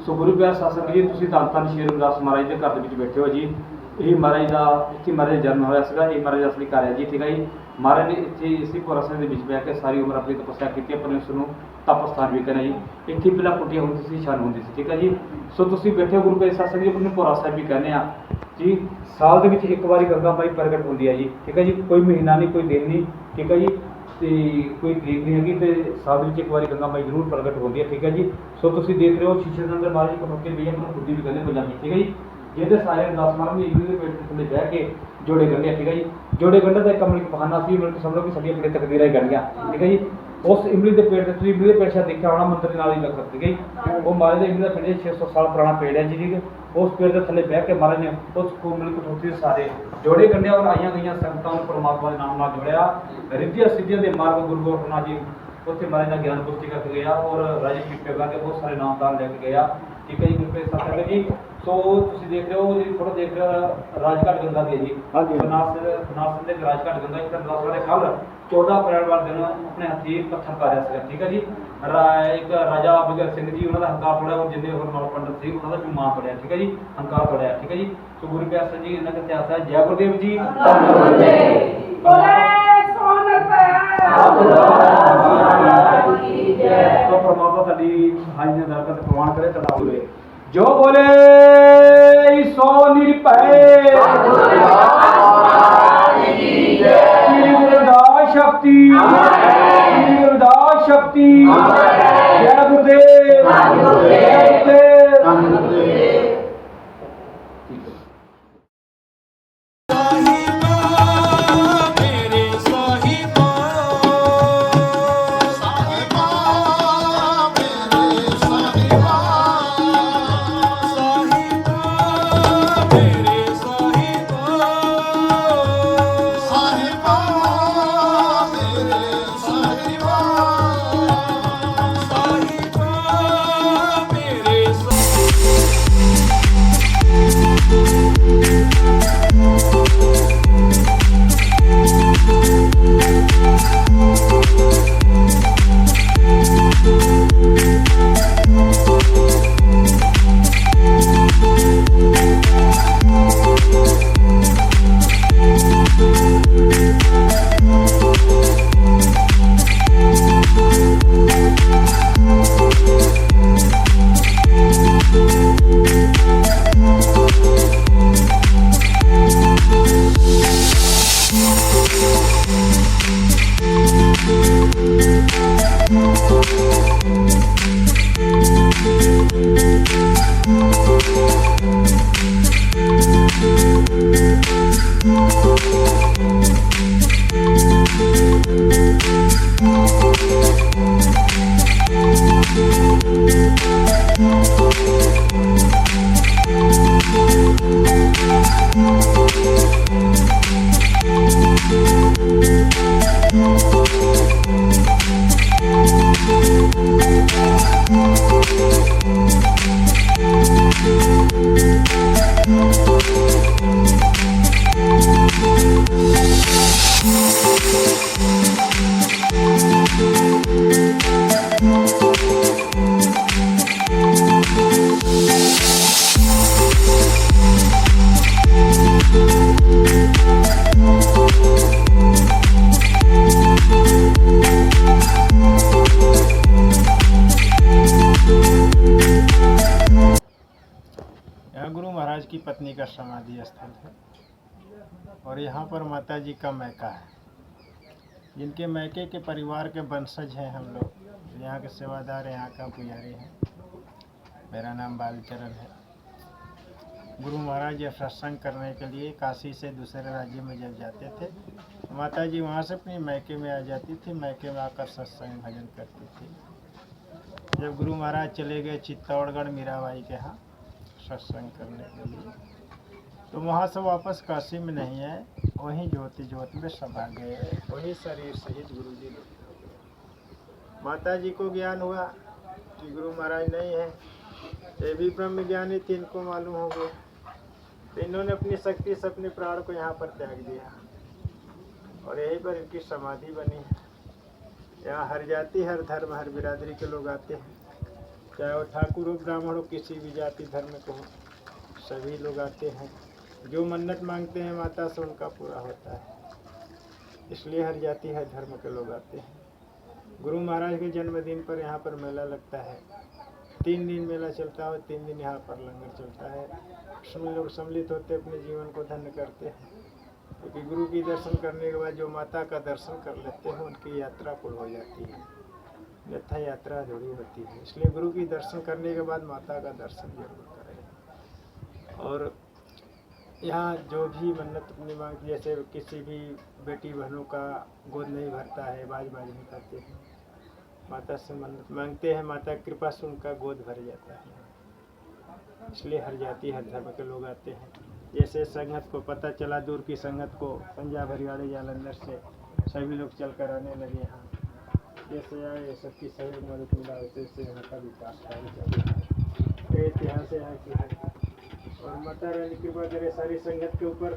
सो गुरु प्यार शासक जी तुसीं धन धन श्री रविदास महाराज के घर के बैठे हो जी। यही महाराज का इतने महाराज का जन्म होया सीगा, यही महाराज असली घर है जी। ठीक है जी। महाराज ने इतने इसी पुरासन के बह के सारी उम्र अपनी तपस्या की, परमेश्वर को तप स्थान भी करना जी। इतनी पहला कुटिया होंगी सी, छन होंगी सी। ठीक है जी। सो तुसीं बैठे हो गुरु प्यार शासक जी, अपने पुरा साहब भी कहने जी। साल के एक बार गंगा माई प्रगट होती है जी। ठीक है जी। कोई महीना नहीं, कोई दिन नहीं। ठीक है जी। कोई तरीक नहीं हैगी, तो साल में एक बार गंगा माई जरूर प्रगट होती है। ठीक है जी। सो तुम देख रहे हो शीशे के अंदर महाराज कटोके भी अपनी खुदी भी कहने पंजाबी। ठीक है जी। जिहदे सारे अरदास महाराज ने इमली के पेड़ के थल्ले बह के जोड़े गंढे। ठीक है जी। जोड़े गंढे का एक अमृत बहाना सी, मतलब समझो कि साडी अपनी तकदीरां ही गंढियां। ठीक है जी। उस इमली के पेड़ से इमली के पेड़ शायद देखा होना, मंदिर नाल ही लगता। ठीक है जी। वो महाराज इमली का पेड़ 600 साल पुराना पेड़ है जी। ठीक है। उस पेड़ के थल्ले बह के महाराज ने उस कोमल कठौती सारे जोड़े गंढे और आईया गई संगतां नूं परमात्मा के नाम नाल जोड़िया। रिद्धियां सिद्धियां के मार्ग गुरु गोरखनाथ जी उत्थे महाराज का ज्ञान पुष्टि करके गया और राजे पीपे के बहुत सारे नामदान लेके गया। ठीक है जी। गुरु प्यारे शासक जी। सो तुम देख रहे हो जी, फोटो देख रहे हो राजघाट गंगा की जी। हाँ जी। बनास के राजघाट गंगा एक अरदास वाले कल 14 अप्रैल वाले दिन अपने हथी पत्थर पाया सीगा। ठीक है जी। एक राजा भगत सिंह जी उन्होंने हंकार तोड़िया और जिन्हें होर पंडित सी उन्होंने भी मां तोड़िया। ठीक है जी। हंकार तोड़िया। ठीक है जी। तो गुरु प्यारे शासक जी इन्होंने इतिहास है। जय गुरुदेव जी। तो परमात्मा ताड़ी हाई ने दरकर प्रमाण करे तड़ा हुए जो बोले सो निरभय श्री गुरुदास शक्ति, श्री गुरुदास शक्ति। जय गुरुदेव, जय गुरुदेव। की पत्नी का समाधि स्थल है और यहाँ पर माता जी का मैका है। जिनके मैके के परिवार के वंशज हैं हम लोग, यहाँ के सेवादार, यहाँ का पुजारी हैं। मेरा नाम बालचरण है। गुरु महाराज जब सत्संग करने के लिए काशी से दूसरे राज्य में जब जाते थे, माता जी वहाँ से अपनी मैके में आ जाती थी, मैके में आकर सत्संग भजन करती थी। जब गुरु महाराज चले गए चित्तौड़गढ़ मीराबाई के यहाँ सत्संग करने के लिए, तो वहाँ से वापस काशी में नहीं आए, वहीं ज्योति ज्योत में समा गए, वहीं शरीर सहित गुरु जी लोग। माता जी को ज्ञान हुआ कि गुरु महाराज नहीं है, ये भी ब्रह्म ज्ञानी थी, इनको मालूम हो गया, तो इन्होंने अपनी शक्ति से अपने प्राण को यहाँ पर त्याग दिया और यहीं पर इनकी समाधि बनी है। यहाँ हर जाति, हर धर्म, हर बिरादरी के लोग आते हैं, चाहे वो ठाकुर हो, ब्राह्मण हो, किसी भी जाति धर्म को हो, सभी लोग आते हैं। जो मन्नत मांगते हैं माता से उनका पूरा होता है, इसलिए हर जाति, हर धर्म के लोग आते हैं। गुरु महाराज के जन्मदिन पर यहाँ पर मेला लगता है, 3 दिन मेला चलता है और 3 दिन यहाँ पर लंगर चलता है। उसमें लोग सम्मिलित होते, अपने जीवन को धन्य करते हैं, क्योंकि गुरु की दर्शन करने के बाद जो माता का दर्शन कर लेते हैं उनकी यात्रा पूर्ण हो जाती है, अन्यथा यात्रा अधूरी होती है। इसलिए गुरु की दर्शन करने के बाद माता का दर्शन जरूर करें। और यहाँ जो भी मन्नत अपनी मांगती, जैसे किसी भी बेटी बहनों का गोद नहीं भरता है, बाज नहीं करते हैं, माता से मन्नत मांगते हैं, माता की कृपा से उनका गोद भर जाता है। इसलिए हर जाति, हर धर्म के लोग आते हैं। जैसे संगत को पता चला, दूर की संगत को, पंजाब, हरियाणा, जालंधर से सभी लोग चल कर आने लगे यहाँ। जैसे आए सबकी सही मदद मिला, वैसे यहाँ का विकास कार्य चल रहा है। इतिहास यहाँ की है और माता रानी की कृपा करे सारी संगत के ऊपर,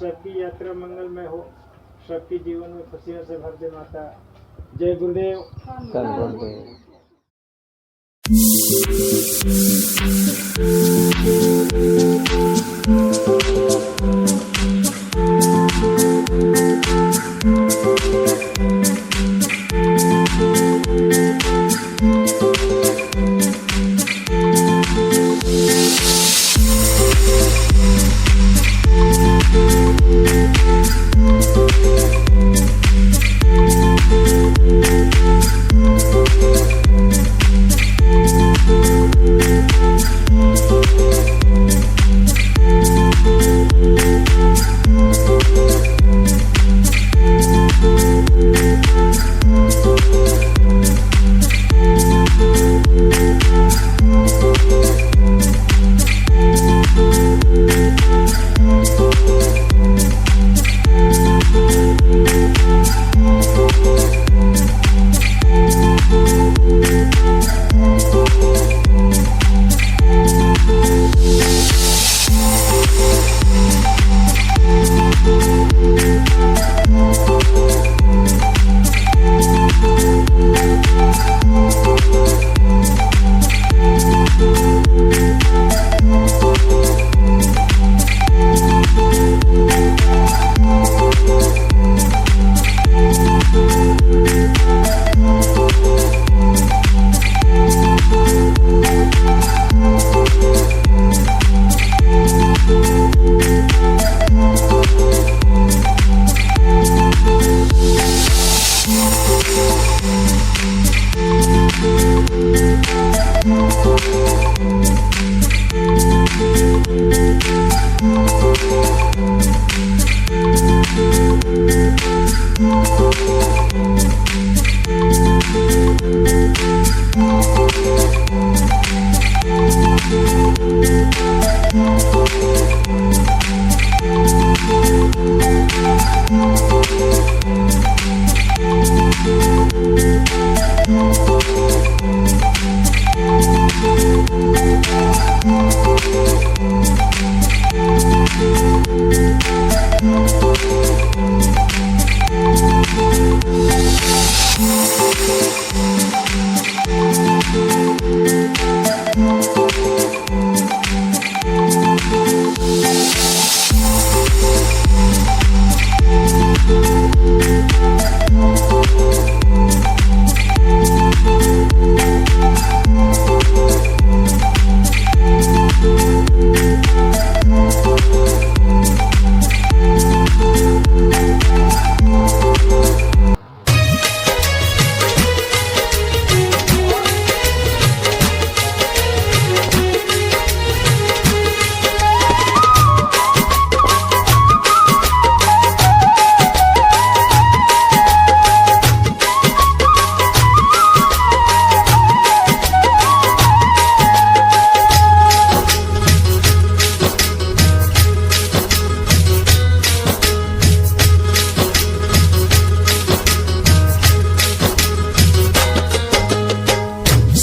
सबकी यात्रा मंगलमय हो, सबकी जीवन में खुशियों से भर दे माता। जय गुरुदेव।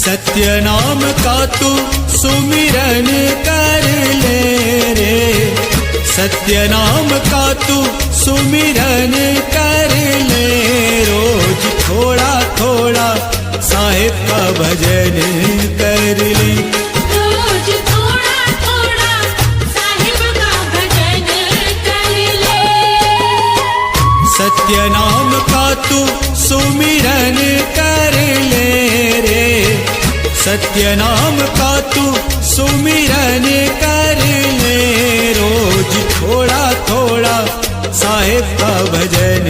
सत्य नाम का तू सुमिरन कर ले रे, सत्य नाम का तू सुमिरन कर ले, रोज थोड़ा थोड़ा साहिब का भजन कर ले। रोज थोड़ा थोड़ा साहिब का भजन कर ले। सत्य नाम का तू सुमिरन कर ले रे, सत्य नाम का तू सुमिरन कर ले, रोज थोड़ा थोड़ा साहिब का भजन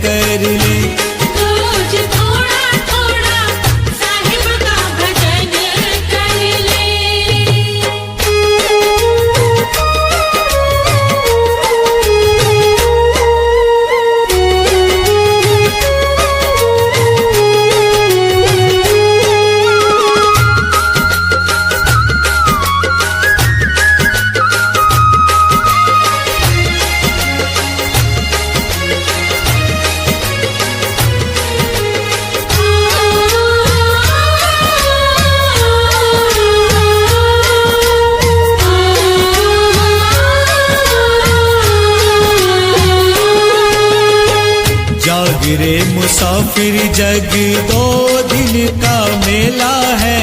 कर ले। रोज थोड़ा थोड़ा साहिब का भजन कर ले। जागरे मुसाफिर जग दो दिन का मेला है,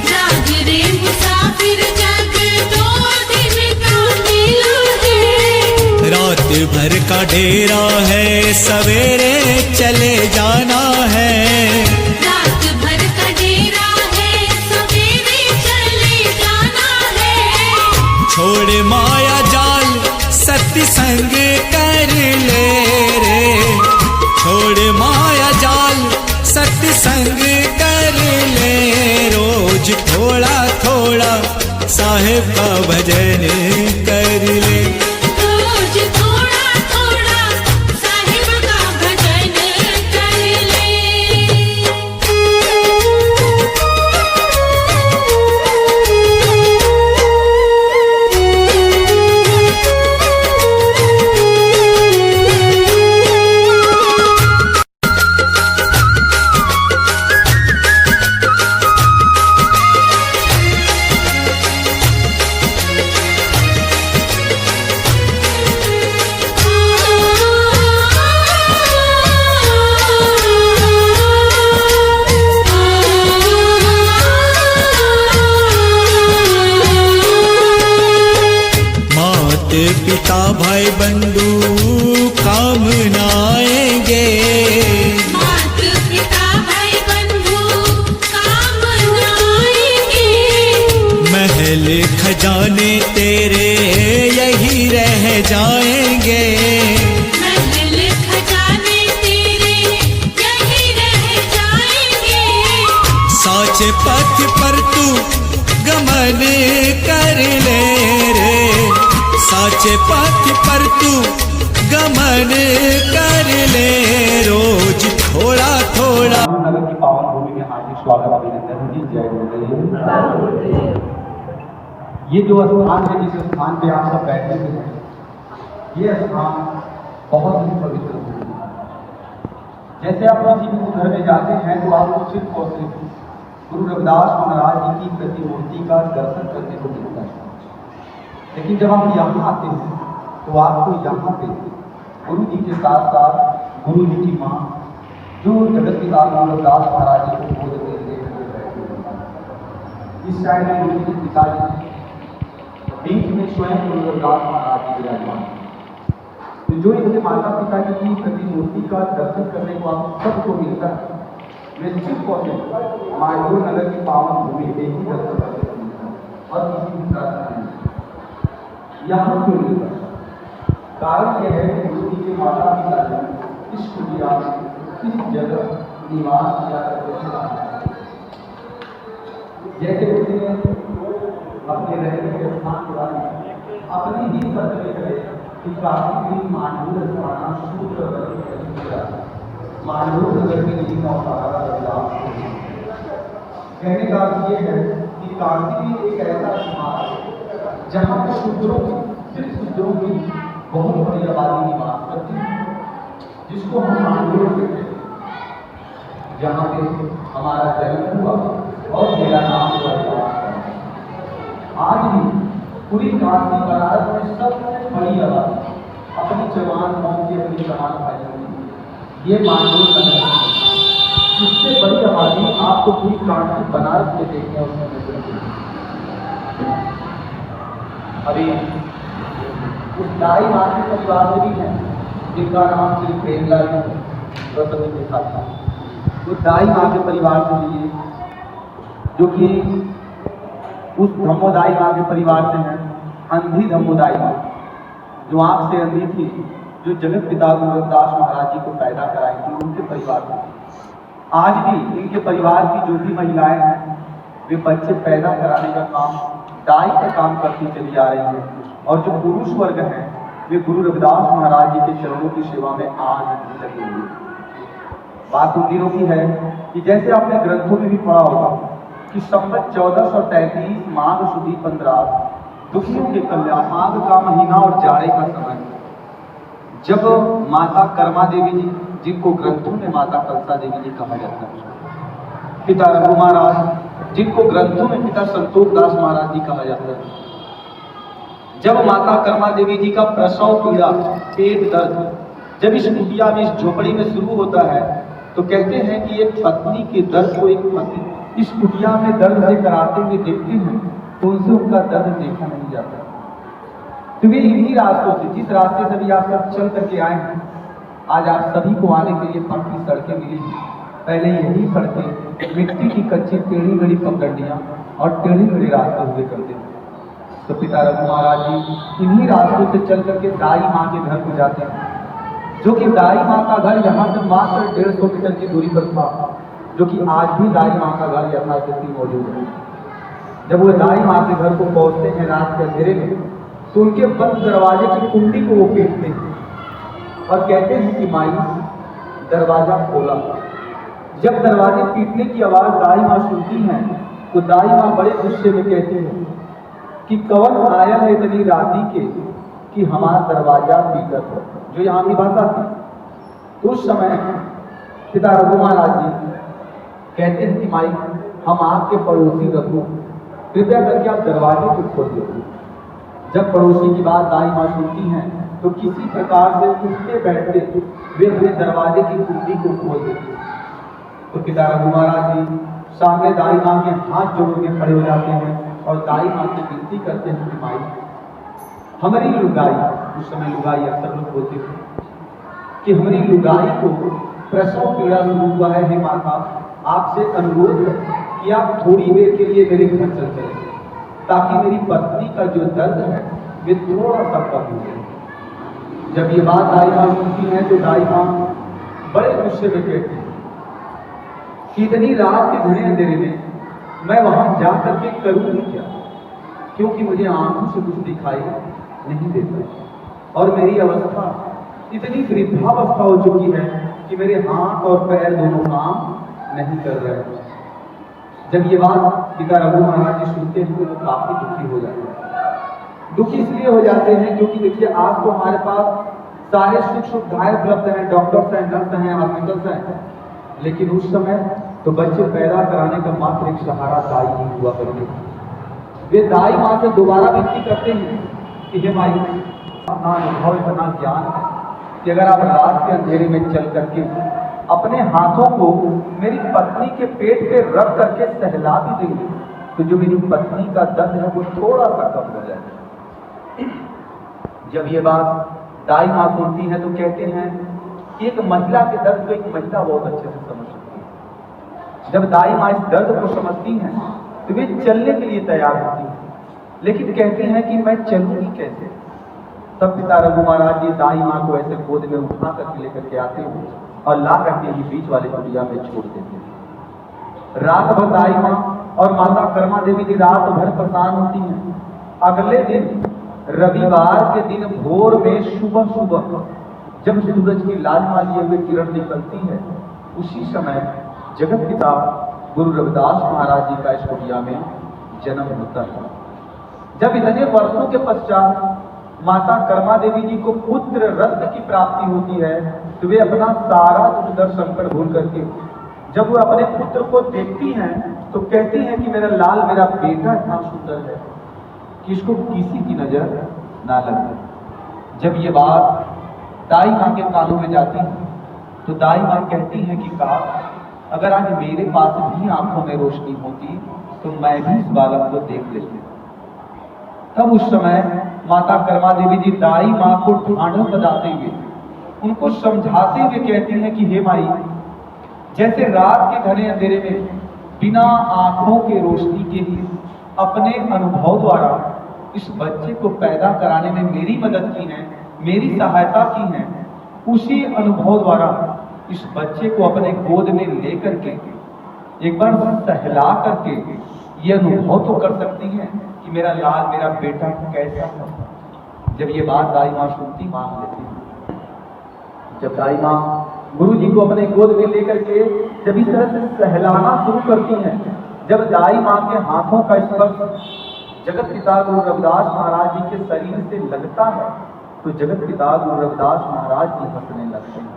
जागरे मुसाफिर जग दो दिन का मेला है। रात भर का डेरा है, सवेरे चले जाना है, रात भर का डेरा है, सवेरे चले जाना है। छोड़ माया जाल सत्संग कर ले रे, छोड़ माया जाल सत्संग कर ले, रोज थोड़ा थोड़ा साहिब का भजन कर ले। रोज थोड़ा थोड़ा साहिब का भजन कर ले। मात पिता भाई बंधु काम न आएंगे, मात पिता भाई बंधु काम न आएंगे। महल खजाने तेरे यही रह जाएंगे, महल खजाने तेरे यही रह जाएंगे। साचे पथ पर तू गमन कर ले रे, साचे पथ पर तू गमन कर ले, रोज थोड़ा थोड़ा। नगर की पावन भूमि में हार्दिक स्वागत अभिनंदन जी। जय गुरुदेव। ये जो स्थान है, जिस स्थान पे आप सब बैठे हुए हैं, ये स्थान बहुत ही पवित्र है। जैसे आप किसी भी घर में जाते हैं तो आपको सिर्फ और सिर्फ गुरु रविदास महाराज जी की प्रतिमूर्ति का दर्शन करने को मिलता है, लेकिन जब आप यहाँ आते हैं तो आपको यहाँ पे गुरु जी के साथ साथ गुरु जी की माँ, जो जगत पिता गुरु रविदास महाराज जी को बोध दे रहे हैं। इस साइड में गुरु जी के पिताजी हैं, बीच में स्वयं गुरु रविदास महाराज जी विराजमान। तो जो इनके माता पिता की प्रतिमूर्ति का दर्शन करने को आप सबको मिलता है, निश्चित तौर से मायदूर नगर की पावन भूमि पे ही दर्शन करने को मिलता है और किसी भी प्रार्थना नहीं। यहाँ क्यों मिलता है? कारण यह है कि गुरु जी के माता पिता ने इस कुटिया में इस जगह निवास किया करते थे। जैसे गुरु जी ने अपने रहने के स्थान के बारे में अपनी ही सर्वे करे कि काफी मांडूर स्थाना सूत्र मांडूर नगर के लिए का उतारा बदलाव। कहने का अर्थ ये है कि काशी भी एक ऐसा समाज है जहाँ पर शूद्रों की, सिर्फ शूद्रों की बहुत बड़ी आबादी निवास करती है, जिसको हम मांडूर कहते हैं। जहाँ पे हमारा जन्म हुआ पूरी काशी बनारस में सबसे बड़ी आबादी अपनी जवान मौत की अपनी जवान भाई ये मानव नगर है। इससे बड़ी आबादी आपको पूरी काशी बनारस में देखने और मिलेगी। अभी उस दाई माँ के परिवार से भी है जिनका नाम श्री प्रेमलाल रतन के साथ था। वो दाई माँ के परिवार से भी है जो कि उस धम्मोदाई माँ के परिवार से है अंधी धम्मोदाई माँ, जो आंख से अंधी थी, जो जगत पिता गुरु रविदास महाराज जी को पैदा कराई थी, उनके परिवार से। आज भी इनके परिवार की जो भी महिलाएं हैं वे बच्चे पैदा कराने का काम, दाई का काम करती चली आ रही हैं, और जो पुरुष वर्ग हैं वे गुरु रविदास महाराज जी के चरणों की सेवा में आज भी लगे हुए हैं। बात उन दिनों की है कि जैसे आपने ग्रंथों में भी पढ़ा होगा कि संवत 1433 माघ सुदी 15 दुखियों के कल्याण, माघ का महीना और जाड़े का समय, जब माता कर्मा देवी जी, जिनको ग्रंथों में माता कलसा देवी जी कहा जाता है, पिता रघु महाराज, जिनको ग्रंथों में पिता संतोष दास महाराज जी कहा जाता है, जब माता कर्मा देवी जी का प्रसव पीड़ा, पेट दर्द जब इस कुटिया में, इस झोपड़ी में शुरू होता है, तो कहते हैं कि एक पत्नी के दर्द को एक पति इस कुटिया में दर्द से कराते हुए देखते हैं तो उनसे उनका दर्द देखा नहीं जाता। तो वे इन्हीं रास्तों से, जिस रास्ते से भी आप सब चल करके आए हैं, आज आप सभी को आने के लिए पक्की सड़कें मिली हैं। पहले यही सड़कें मिट्टी की कच्ची टेढ़ी मेढ़ी पगडंडियां और टेढ़ी मेढ़ी रास्ते हुए करते थे। तो पिता रघु महाराज जी इन्हीं रास्तों से चल करके दाई माँ के घर को जाते हैं, जो कि दाई माँ का घर यहाँ से मात्र 150 मीटर की दूरी पर था, जो कि आज भी दाई माँ का घर यथास्थिति मौजूद है। जब वो दाई माँ के घर को पहुँचते हैं रात के अंधेरे में, तो उनके बंद दरवाजे की कुंडी को वो पीटते हैं और कहते हैं कि माई दरवाजा खोला। जब दरवाजे पीटने की आवाज दाई माँ सुनती हैं तो दाई माँ बड़े गुस्से में कहती हैं कि कवन आया है इतनी राती के कि हमारा दरवाजा पीटत है, जो यहाँ की भाषा थी। उस समय पिता रघु महाराज जी कहते हैं कि माई हम आपके पड़ोसी रघु, कृपया करके आप दरवाजे को खोल दीजिए। जब पड़ोसी की बात दाई माँ सुनती हैं तो किसी प्रकार से उठते बैठते वे अपने दरवाजे की कुंडी को खोल देते। तो पिता रघु महाराज जी सामने दाई माँ के हाथ जोड़ के खड़े हो जाते हैं और दाई माँ से विनती करते हैं कि माई हमारी लुगाई, उस समय लुगाई अक्सर लोग बोलते थे कि हमारी लुगाई को प्रसव पीड़ा शुरू हुआ है, हे माता आपसे अनुरोध है कि आप थोड़ी देर के लिए मेरे घर चल चले, ताकि मेरी पत्नी का जो दर्द है वे थोड़ा सा कम हो जाए। जब ये बात दाई माँ सुनती है तो दाई माँ बड़े गुस्से में कहती है कि इतनी रात के घने अंधेरे में मैं वहां जा करके करूँ क्या, क्योंकि मुझे आंखों से कुछ दिखाई नहीं देता और मेरी अवस्था इतनी वृद्धावस्था हो चुकी है कि मेरे हाथ और पैर दोनों काम नहीं कर रहे हैं। जब ये बात पिता रघु महाराज जी सुनते हैं तो वो काफी दुखी हो जाते हैं। दुखी इसलिए हो जाते हैं क्योंकि देखिए आज तो हमारे पास सारे सुख सुविधाएं उपलब्ध हैं, डॉक्टर्स हैं, नर्स हैं, हॉस्पिटल्स हैं, लेकिन उस समय तो बच्चे पैदा कराने का मात्र एक सहारा दाई ही हुआ करते थे। वे दाई माँ से दोबारा विनती करते हैं कि हे माई अपना अनुभव, इतना ज्ञान है कि अगर आप रात के अंधेरे में चल करके अपने हाथों को मेरी पत्नी के पेट पे रख करके सहला भी देंगे तो जो मेरी पत्नी का दर्द है वो थोड़ा सा कम हो जाएगा। जब ये बात दाई माँ सुनती है तो कहते हैं कि एक महिला के दर्द को एक महिला बहुत अच्छे से समझ सकती है। जब दाई माँ इस दर्द को समझती हैं तो वे चलने के लिए तैयार होती हैं, लेकिन कहते हैं कि मैं चलूंगी कैसे। तब पिता रघु महाराज जी दाई माँ को ऐसे गोद में उठा करके लेकर के आते हैं और ला करके ही बीच वाले कुटिया में छोड़ देते हैं। रात भर दाई माँ और माता कर्मा देवी जी रात भर परेशान होती हैं। अगले दिन रविवार के दिन भोर में सुबह सुबह जब सूरज की लालिमा लिए हुए किरण निकलती है, उसी समय जगत पिता गुरु रविदास महाराज जी का इस कुटिया में जन्म होता है। जब इतने वर्षों के पश्चात माता कर्मा देवी जी को पुत्र रत्न की प्राप्ति होती है तो वे अपना सारा दुख दर्द संकट भूल करके जब वो अपने पुत्र को देखती हैं तो कहती हैं कि मेरा लाल, मेरा बेटा इतना सुंदर है, कि इसको किसी की नजर ना लगे। जब ये बात दाई माँ के कानों में जाती है तो दाई माँ कहती है कि काश अगर आज मेरे पास भी आंखों में रोशनी होती तो मैं भी इस बालक को देख लेती। तब उस समय माता कर्मा देवी जी दाई माँ को ढांढस बजाते हुए उनको समझाते हुए कहती हैं कि हे माई, जैसे रात के घने अंधेरे में बिना आंखों के रोशनी के ही अपने अनुभव द्वारा इस बच्चे को पैदा कराने में मेरी मदद की है, मेरी सहायता की है, उसी अनुभव द्वारा इस बच्चे को अपने गोद में लेकर के एक बार सहला करके ये अनुभव तो कर सकती है कि मेरा लाल, मेरा बेटा कैसा है। जब ये बात दाई माँ सुनती, मान लेती है। जब दाई माँ गुरु जी को अपने गोद में लेकर के जब इस तरह से सहलाना शुरू करती हैं, जब दाई माँ के हाथों का स्पर्श जगत पिता गुरु रविदास महाराज जी के शरीर से लगता है तो जगत पिता गुरु रविदास महाराज जी हंसने लगते हैं।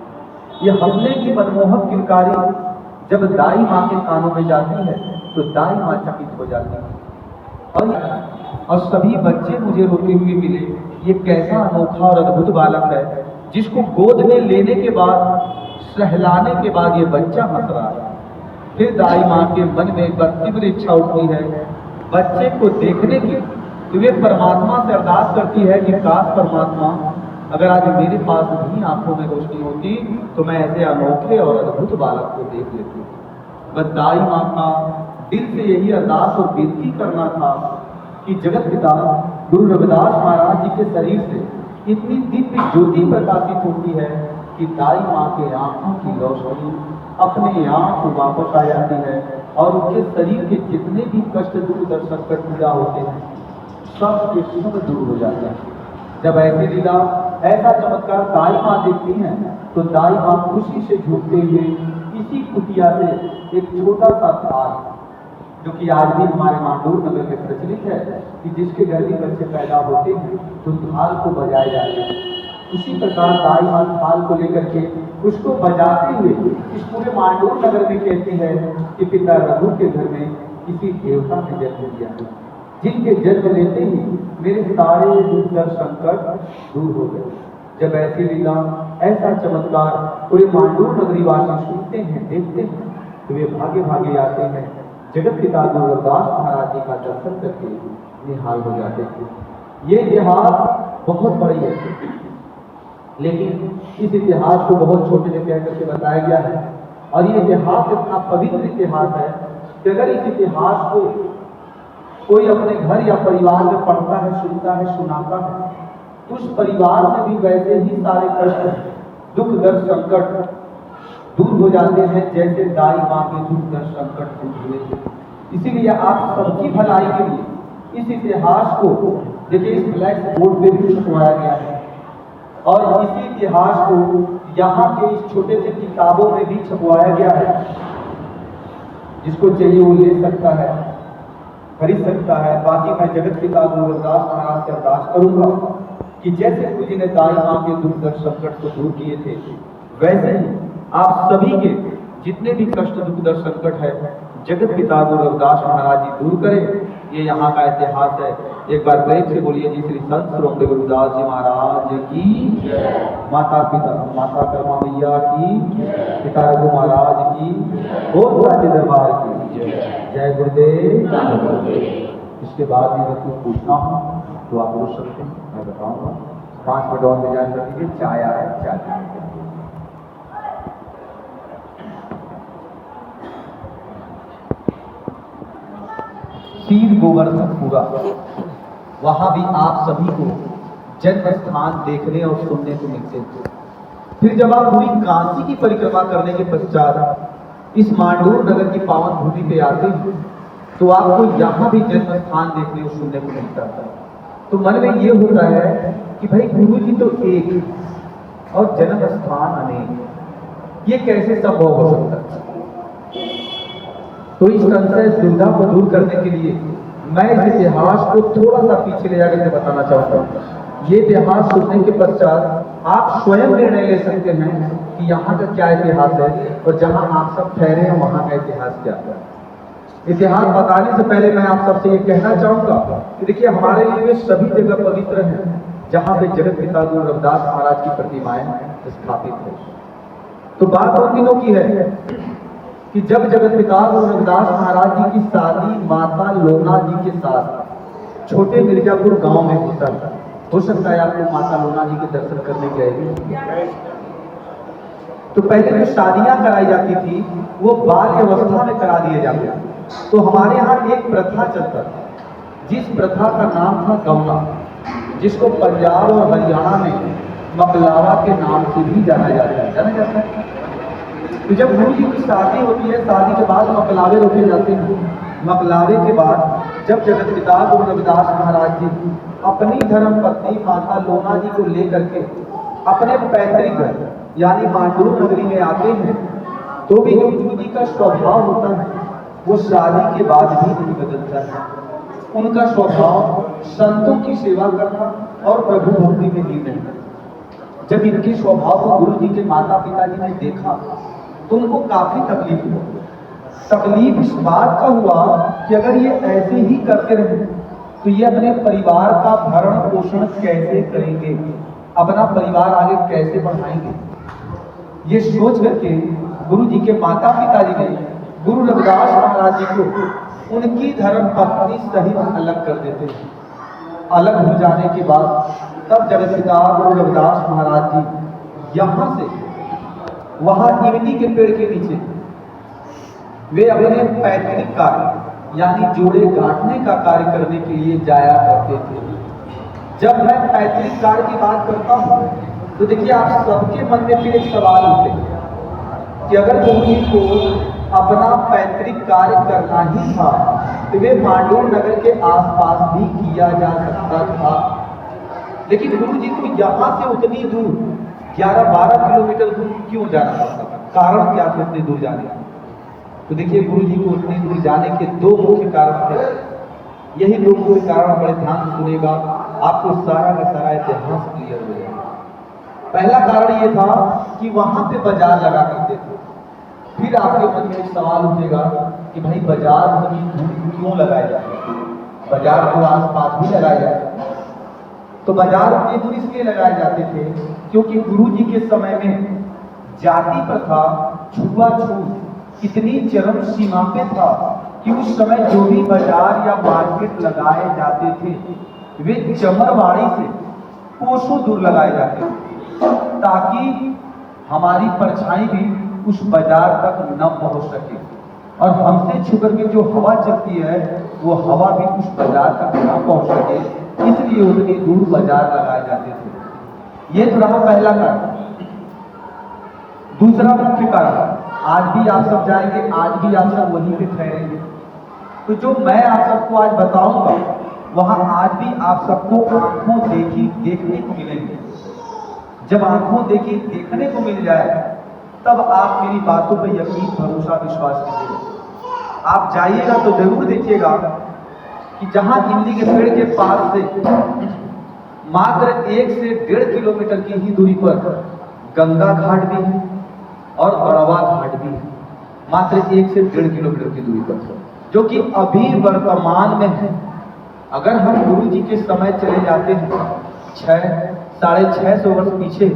ये हंसने की मनमोहक किलकारी जब दाई माँ के कानों में जाती है तो दाई माँ चकित हो जाती है और सभी बच्चे मुझे रोते हुए मिले। ये कैसा अनोखा और अद्भुत बालक है जिसको गोद में लेने के बाद, सहलाने के बाद ये बच्चा हंस रहा है। फिर दाई माँ के मन में एक बार तीव्र इच्छा उठती है बच्चे को देखने की, तो वे परमात्मा से अरदास करती है कि काश परमात्मा अगर आज मेरे पास भी आंखों में रोशनी होती तो मैं ऐसे अनोखे और अद्भुत बालक को देख लेती। बस दाई माँ का दिल से यही अरदास और विनती करना था कि जगत पिता गुरु रविदास महाराज जी के शरीर से इतनी दिव्य ज्योति प्रकाशित होती है कि दाई माँ के आंखों की रोशनी अपने आप वापस आ जाती है और उनके शरीर के जितने भी कष्ट, दुख, दर्द, संकट पूरा होते हैं सब के सब दूर हो जाते हैं। जब ऐसी लीला, ऐसा चमत्कार दाई माँ देखती हैं तो दाई माँ खुशी से झूमते हुए इसी कुटिया से एक छोटा सा थाल, जो कि आज भी हमारे मांडूर नगर में प्रचलित है कि जिसके घर भी बच्चे पैदा होते हैं तो थाल को बजाए जाते हैं, इसी प्रकार दाई माँ थाल को लेकर के उसको बजाते हुए इस पूरे मांडूर नगर में कहती है कि पिता रघु के घर में किसी देवता ने जन्म लिया है, जिनके जन्म लेते ही मेरे सारे दुख दर्द संकट दूर हो गए। जब ऐसी लीला, ऐसा चमत्कार पूरे मांडूर नगरी वासी सुनते हैं, देखते हैं तो वे भागे भागे आते हैं, जगत पिता गुरु रविदास महाराज जी का दर्शन करके निहाल हो जाते हैं। ये इतिहास बहुत बड़ी है, लेकिन इस इतिहास को बहुत छोटे से कह करके बताया गया है और ये इतिहास इतना पवित्र इतिहास है कि अगर इस इतिहास को कोई अपने घर या परिवार में पढ़ता है, सुनता है, सुनाता है तो उस परिवार से भी वैसे ही सारे कष्ट, दुख, दर्द, संकट दूर हो जाते हैं जैसे दाई माँ के दुख, दर्द, संकट दूर हुए थे। इसीलिए आप सबकी भलाई के लिए इस इतिहास को देखिए, इस ब्लैक बोर्ड पे भी छपवाया गया है और इसी इतिहास को यहाँ के इस छोटे से किताबों में भी छपवाया गया है। जिसको चाहिए वो ले सकता है, खरीद सकता है। बाकी मैं जगत पिता गुरु रविदास महाराज से अरदास करूंगा कि जैसे गुरु जी ने दाई माँ के दुख, दर्द, संकट को दूर किए थे, वैसे ही आप सभी के जितने भी कष्ट, दुख, दर्द, संकट है जगत पिता गुरु रविदास महाराज जी दूर करें। ये यहाँ का इतिहास है। एक बार प्रेम से बोलिए जी श्री संत श्रोमणी गुरुदास जी महाराज की, माता कर्मा मैया की, पिता रघु महाराज की, और साचे दरबार की जय गुरुदेव। इसके बाद भी अगर कुछ पूछना हो तो आप पूछ सकते हैं, मैं बताऊंगा। 5 मिनट और इंतजार कर लीजिए, चाय आ रहा है, चाय पीएंगे। सीर गोवर्धनपुरा, वहां भी आप सभी को जन्म स्थान देखने और सुनने को मिलते थे। फिर जब आप पूरी काशी की परिक्रमा करने के पश्चात इस मांडूर नगर की पावन भूमि पे आते हैं तो आपको यहाँ भी जन्म स्थान देखने और सुनने को मिलता है। तो मन में ये होता है कि भाई गुरु जी तो एक और जन्म स्थान अनेक, ये कैसे संभव हो सकता है? तो इस संशय दुविधा को दूर करने के लिए मैं इस इतिहास को थोड़ा सा पीछे ले जाकर के बताना चाहता हूँ। ये इतिहास सुनने के पश्चात आप स्वयं निर्णय ले सकते हैं कि यहाँ का क्या इतिहास है और जहाँ आप सब ठहरे हैं वहाँ का इतिहास क्या है। इतिहास बताने से पहले मैं आप सबसे ये कहना चाहूंगा कि देखिए हमारे लिए वे सभी जगह पवित्र हैं जहां पे जगत पिता गुरु रविदास महाराज की प्रतिमाएं स्थापित है। तो बात उन दिनों की है कि जब जगत पिता गुरु रविदास महाराज जी की शादी माता लोना जी के साथ छोटे मिर्जापुर गांव में होता था। हो सकता है आप लोग माता लोना जी के दर्शन करने गए भी। तो पहले जो शादियां कराई जाती थी वो बाल्य अवस्था में करा दिए जाते थे। तो हमारे यहाँ एक प्रथा चलता था जिस प्रथा का नाम था गौना, जिसको पंजाब और हरियाणा में मकलावा के नाम से भी जाना जाता है। तो जब गुरु जी की शादी होती है, शादी के बाद मकलावे रोके जाते हैं। मकलावे के बाद जब जगत पिता गुरु रविदास महाराज जी अपनी धर्म पत्नी माता लोना जी को लेकर के अपने पैतृक घर यानी मांडू नगरी में आते हैं, तो भी जो गुरु जी का स्वभाव होता है वो शादी के बाद भी नहीं बदलता है। उनका स्वभाव संतों की सेवा करना और प्रभु भक्ति में लीन रहना। जब इनके स्वभाव को गुरु जी के माता पिता जी ने देखा तो उनको काफी तकलीफ हुआ। तकलीफ इस बात का हुआ कि अगर ये ऐसे ही करते रहे तो ये अपने परिवार का भरण पोषण कैसे करेंगे, अपना परिवार आगे कैसे बढ़ाएंगे। ये सोच करके गुरु जी के माता पिता जी ने गुरु रविदास महाराज जी को उनकी धर्म पत्नी सहित अलग कर देते हैं। अलग हो जाने के बाद तब जगत पिता गुरु रविदास महाराज जी यहाँ से वहां इमली के पेड़ के नीचे वे अपने पैतृक कार्य यानी जोड़े गांठने का कार्य करने के लिए जाया करते थे। जब मैं पैतृक कार्य की बात करता हूँ तो देखिए आप सबके मन में फिर एक सवाल उठे कि अगर गुरु जी को अपना पैतृक कार्य करना ही था तो वे मांडूर नगर के आसपास भी किया जा सकता था, लेकिन गुरु जी को यहाँ से उतनी दूर 11-12 किलोमीटर दूर क्यों जाना पड़ता था? कारण क्या थे उतनी दूर जाने का? तो देखिए गुरु जी को उतनी दूर जाने के दो मुख्य कारण थे। यही दो मुख्य कारण बड़े ध्यान से सुनेगा, आपको सारा का सारा इतिहास क्लियर हो जाएगा। पहला कारण ये था कि वहां पे बाजार लगा करते थे। फिर आपके मन में एक सवाल उठेगा कि भाई बाजार क्यों लगाए जाते हैं? बाजार को आसपास भी लगाए जाते हैं। तो बाजार इतनी दूर इसलिए लगाए जाते थे क्योंकि गुरु जी के समय में जाति प्रथा छुआछूत इतनी चरम सीमा पे था कि उस समय जो भी बाजार या मार्केट लगाए जाते थे वे चमरवाड़ी से कोसों दूर लगाए जाते थे ताकि हमारी परछाई भी उस बाजार तक न पहुंच सके और हमसे छुकर के जो हवा चलती है वो हवा भी उस बाजार तक न पहुंच सके, इसलिए उतनी दूर बाजार लगाए जाते थे। ये तो रहा पहला कारण। दूसरा मुख्य कारण, आज भी आप सब जाएंगे, आज भी आप सब वहीं पे ठहरेंगे। तो जो मैं आप सबको आज बताऊंगा वहां आज भी आप सबको आंखों देखी देखने को मिलेंगे। जब आंखों देखी देखने को मिल जाए तब आप मेरी बातों पर यकीन भरोसा विश्वास कीजिएगा। आप जाइएगा तो जरूर देखिएगा कि जहां इमली के पेड़ के पास से मात्र 1 से 1.5 किलोमीटर की ही दूरी पर गंगा घाट भी है और बड़वा घाट भी है, मात्र 1 से 1.5 किलोमीटर की दूरी पर, जो कि अभी वर्तमान में है। अगर हम गुरु जी के समय चले जाते हैं 600-650 वर्ष पीछे,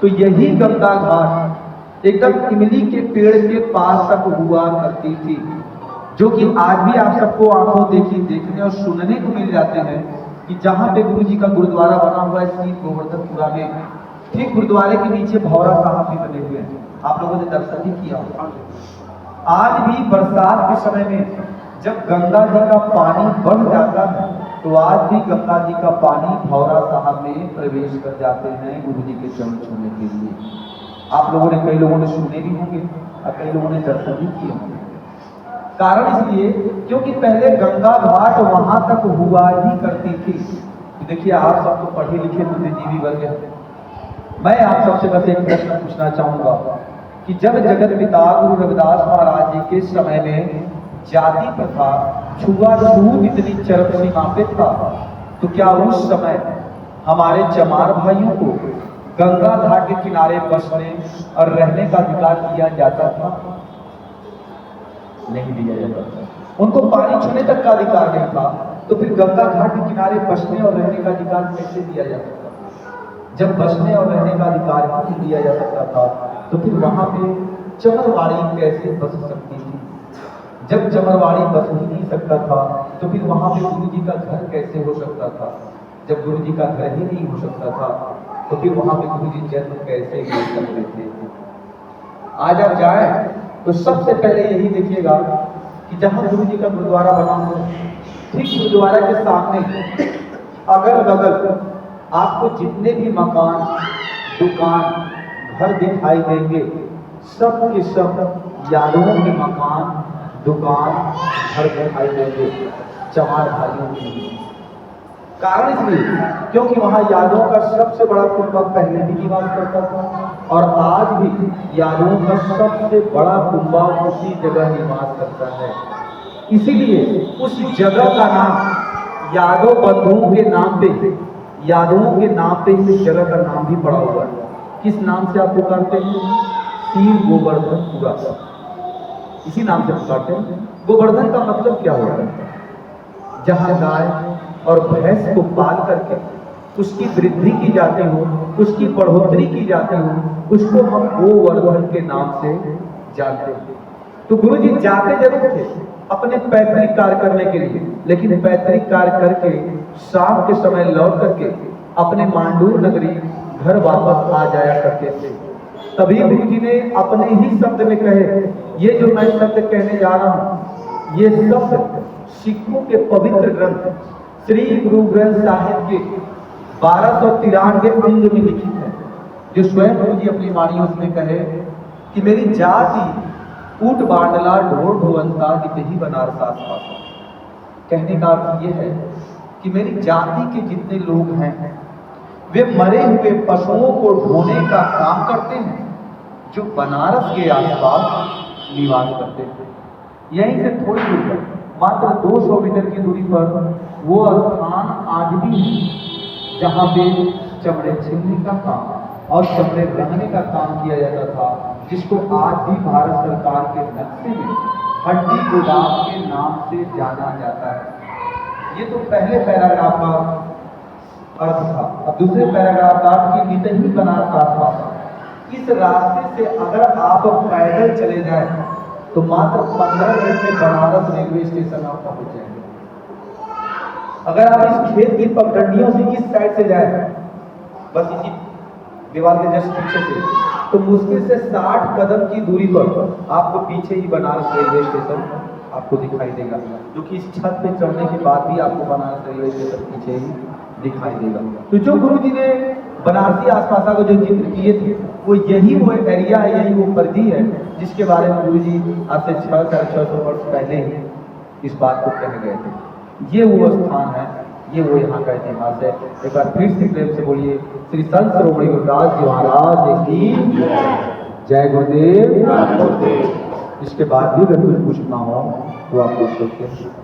तो यही गंगा घाट एकदम इमली के पेड़ के पास तक हुआ करती थी, जो कि आज भी आप सबको आंखों देखी देखने और सुनने को मिल जाते हैं कि जहां पे गुरु जी का गुरुद्वारा बना हुआ है श्री गोवर्धनपुरा में, ठीक गुरुद्वारे के नीचे भौरा साहब भी बने हुए हैं, आप लोगों ने दर्शन भी किया होगा। आज भी बरसात के समय में जब गंगा जी का पानी बढ़ जाता है तो आज भी गंगा जी का पानी भौरा साहब में प्रवेश कर जाते हैं गुरु जी के चरण छूने के लिए। आप लोगों ने, कई लोगों ने सुने भी होंगे और कई लोगों ने दर्शन भी किए होंगे। कारण इसलिए क्योंकि पहले गंगा घाट वहां तक हुआ ही करती थी। तो देखिए आप सब तो पढ़े लिखे बुद्धिजीवी वर्ग हैं, मैं आप सबसे बस एक प्रश्न पूछना चाहूंगा कि जब जगत पिता गुरु रविदास महाराज जी के समय में जाति प्रथा छुआछूत इतनी चरम सीमा पे था, तो क्या उस समय हमारे चमार भाइयों को गंगा घाट के किनारे बसने और रहने का अधिकार दिया जाता था? नहीं दिया जाता था। उनको पानी छूने तक का अधिकार नहीं था, तो फिर गंगा घाट के किनारे बसने और रहने का अधिकार कैसे दिया जा सकता था? जब बसने और रहने का अधिकार ही नहीं दिया जा सकता था, तो फिर वहां पे चमरवाड़ी कैसे बस सकती थी? जब चमरवाड़ी बस ही नहीं सकता था, तो फिर वहां पे गुरु जी का घर कैसे हो सकता था? जब गुरु जी का घर ही नहीं हो सकता था, तो फिर वहां पे गुरु जी जन्म कैसे ले सकते थे? आज आप जाए तो सबसे पहले यही देखिएगा कि जहां गुरु जी का गुरुद्वारा बना हो, ठीक गुरुद्वारा के सामने अगल बगल आपको जितने भी मकान, दुकान, घर दिखाई देंगे, सब के सब यादवों के मकान, दुकान, घर दिखाई देंगे, चमार भाइयों की। कारण इसलिए क्योंकि वहां यादवों का सबसे बड़ा कुंबा पहले भी निवास करता था, और आज भी यादवों का सबसे बड़ा कुंबा उसी जगह निवास करता है। इसीलिए उस जगह का नाम यादव बंधुओं के नाम पे, यादवों के नाम पे इस जगह का नाम भी पड़ा हुआ है। किस नाम से आप पुकारते हैं? श्री गोवर्धनपुरा, इसी नाम से पुकारते हैं। गोवर्धन का मतलब क्या होता है? जहां गाय और भैंस को पाल करके उसकी वृद्धि की जाती हो, उसकी बढ़ोतरी की जाती हो, उसको हम गोवर्धन के नाम से जानते हैं। तो गुरु जी जाते जरूर थे अपने पैतृक कार्य करने के लिए, लेकिन पैतृक कार्य करके शाम के समय लौट करके अपने मांडूर नगरी घर वापस आ जाया करते थे। तभी गुरु जी ने अपने ही शब्द में कहे, ये जो मैं शब्द कहने जा रहा हूं, ये शब्द सिखों के पवित्र ग्रंथ श्री गुरु ग्रंथ साहिब के 1293 अंग में लिखित है, जो स्वयं गुरु जी अपनी वाणियों में कहे कि मेरी जाति ऊट बांडला ढोर ढोवंता नितही बनारस आसपास। कहने का अर्थ ये है कि मेरी जाति के जितने लोग हैं वे मरे हुए पशुओं को ढोने का काम करते हैं, जो बनारस के आसपास निवास करते हैं। यहीं से थोड़ी दूर पर, मात्र 200 मीटर की दूरी पर वो स्थान आज भी है जहाँ पे चमड़े छीनने का काम और चमड़े रखने का काम किया जाता था, जिसको आज भी भारत सरकार के नक्शे में हड्डी गोदाम के नाम से जाना जाता है। ये तो पहले पैराग्राफ का अर्थ था। अब दूसरे पैराग्राफ का अर्थ की नितही बनारस आसपास। इस रास्ते से अगर आप पैदल चले जाएं तो मात्र 15 मिनट में बनारस रेलवे स्टेशन आप पहुंच जाएंगे। अगर आप इस खेत की पगडंडियों से इस साइड से जाए, बस इसी दीवार के जस्ट पीछे से, तो मुश्किल से 60 कदम की दूरी पर आपको पीछे ही बनारस रेलवे स्टेशन आपको दिखाई देगा, जो कि इस छत पे चढ़ने के बाद भी आपको बनारस रेलवे स्टेशन पीछे ही दिखाई देगा। तो जो गुरु जी ने बनारसी आसपास को जो चित्र किए थे, वो यही वो एरिया है, यही वो परिधि है जिसके बारे में गुरु जी आज से 600-650 वर्ष पहले ही इस बात को कह गए थे। ये वो स्थान है, ये वो यहाँ का इतिहास है। एक बार फिर से प्रेम से बोलिए श्री संत श्रोमणी गुरुदास जी महाराज की जय गुरुदेव। इसके बाद भी अगर कुछ पूछना हो तो आप पूछ सकते हैं।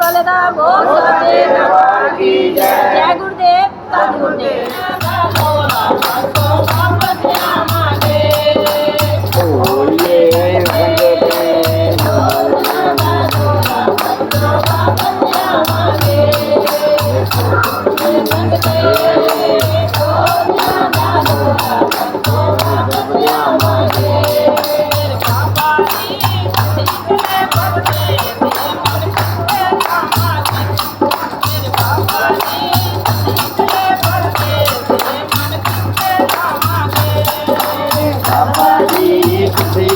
वाले दा बहुत सच्चे दरबार की जय गुरुदेव धन गुरुदेव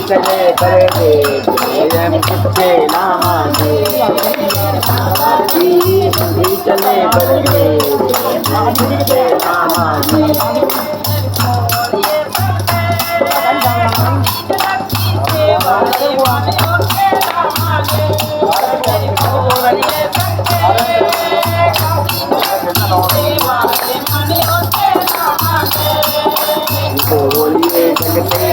चले करे हम किसके नामांगे चले करे किसके नामांगे बोलिए जगते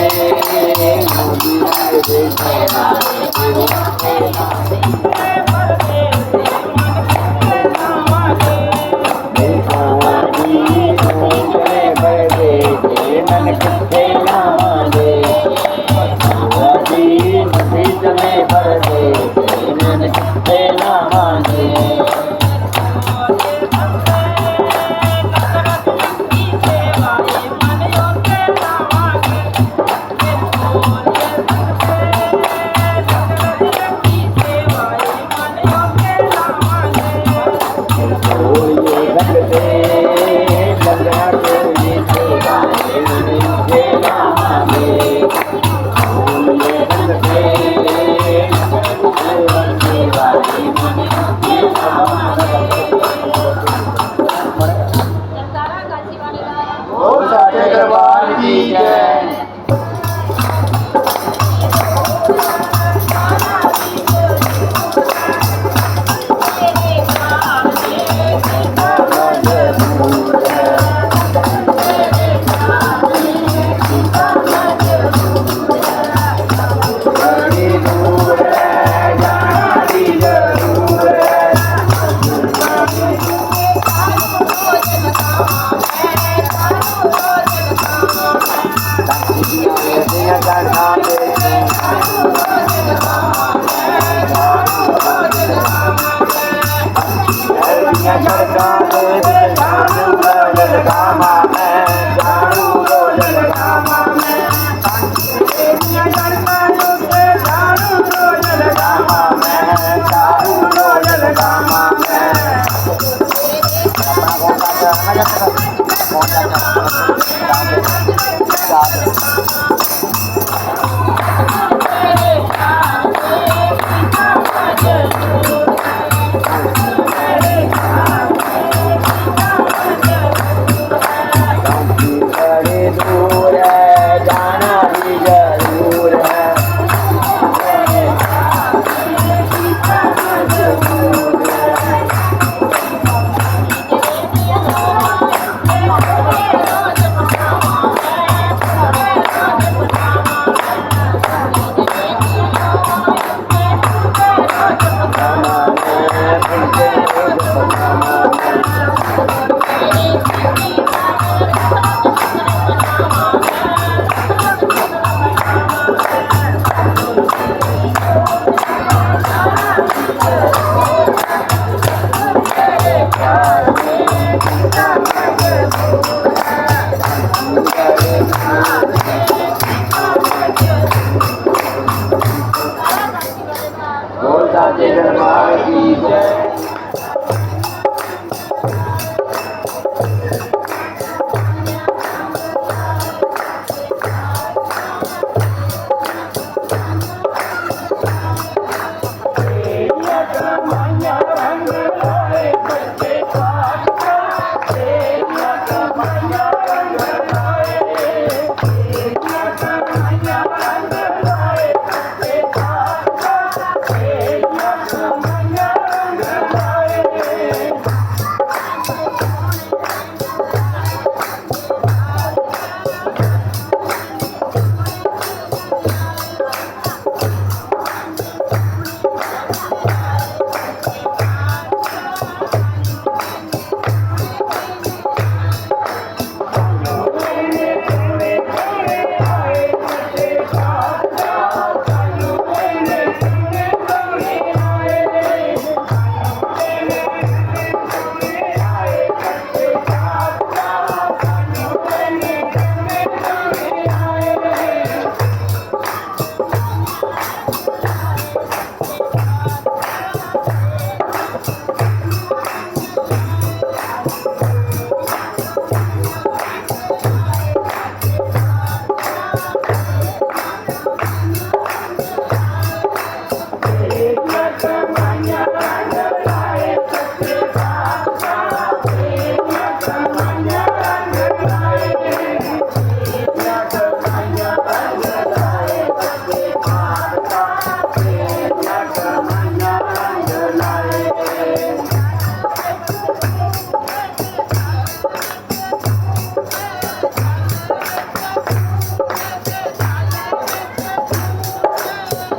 दरबार की जय। दरबार की जय।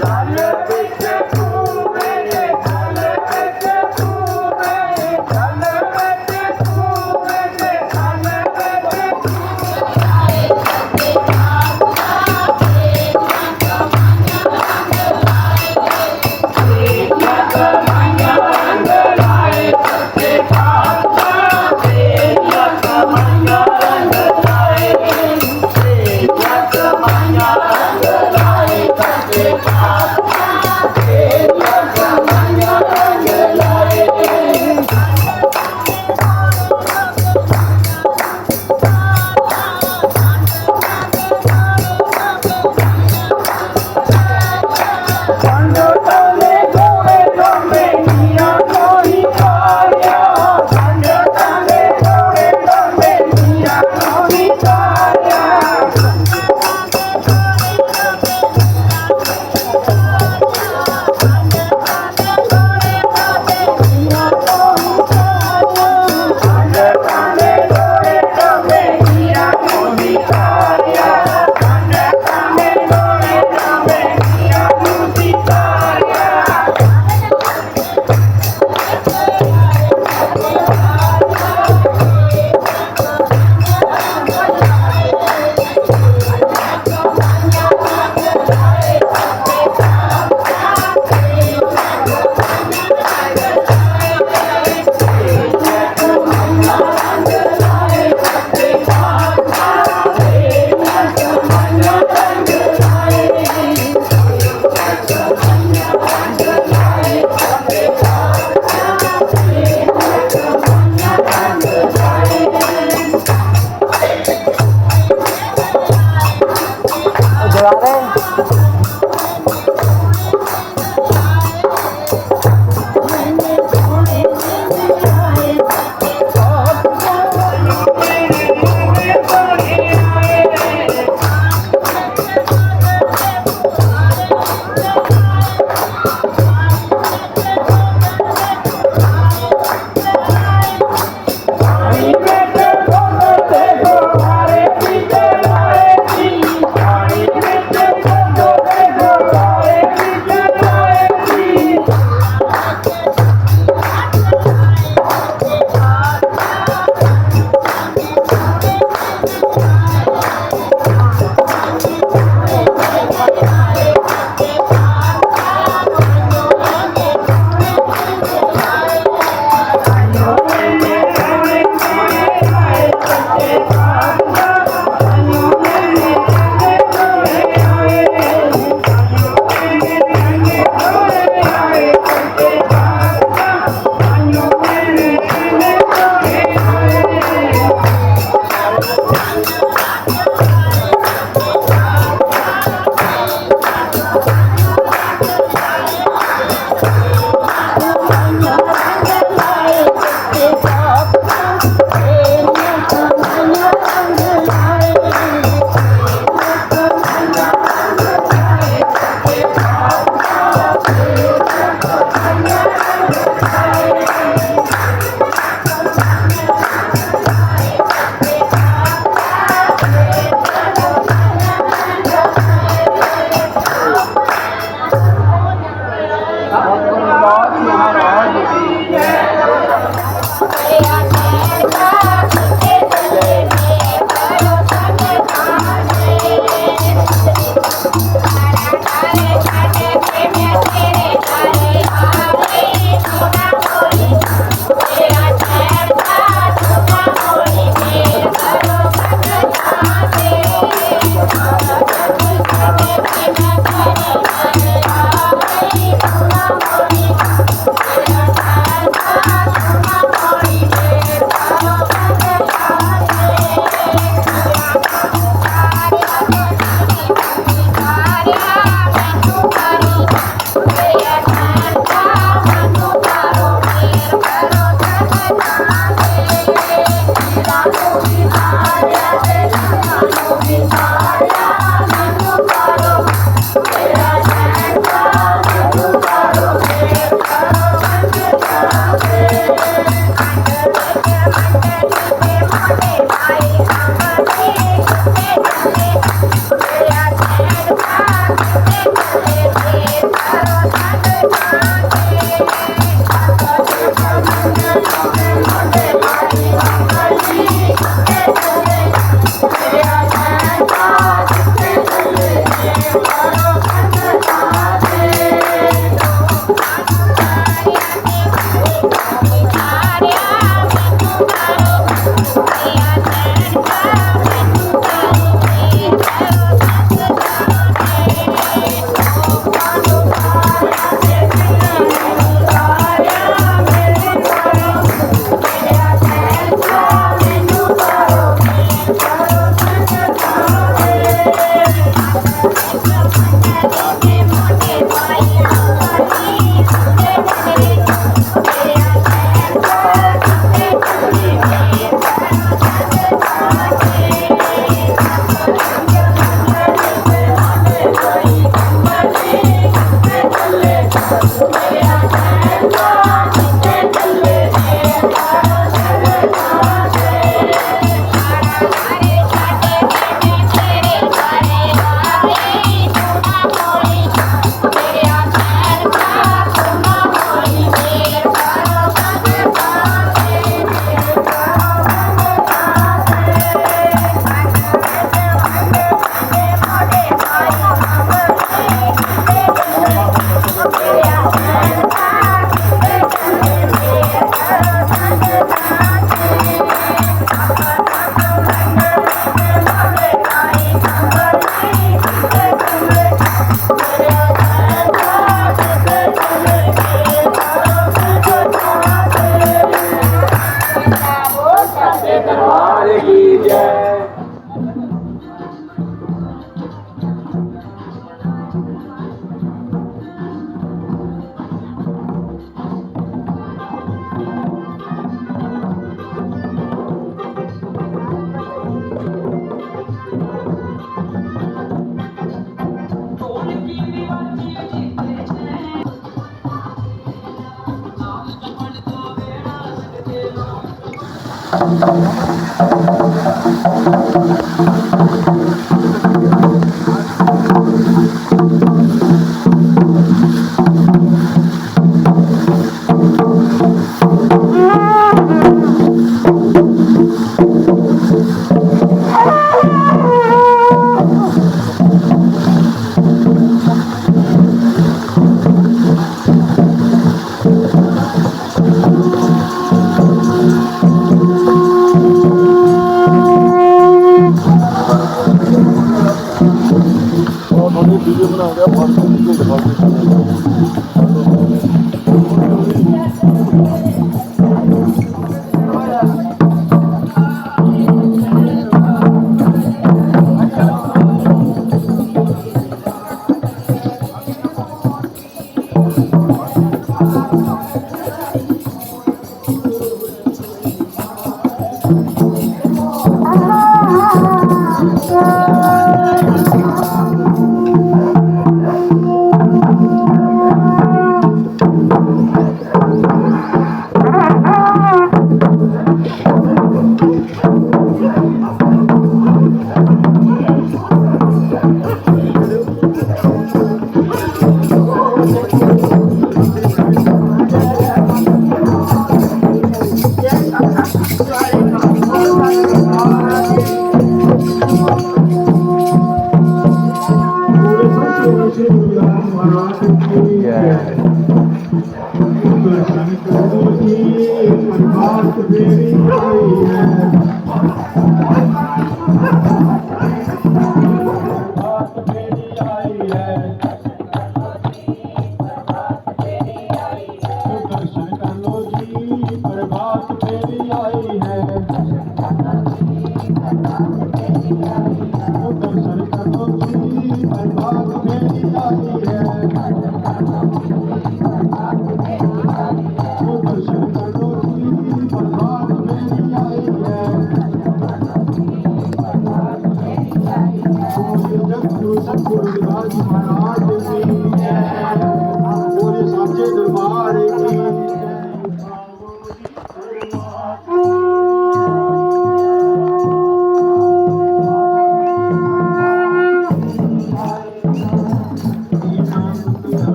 जल बिच कुएं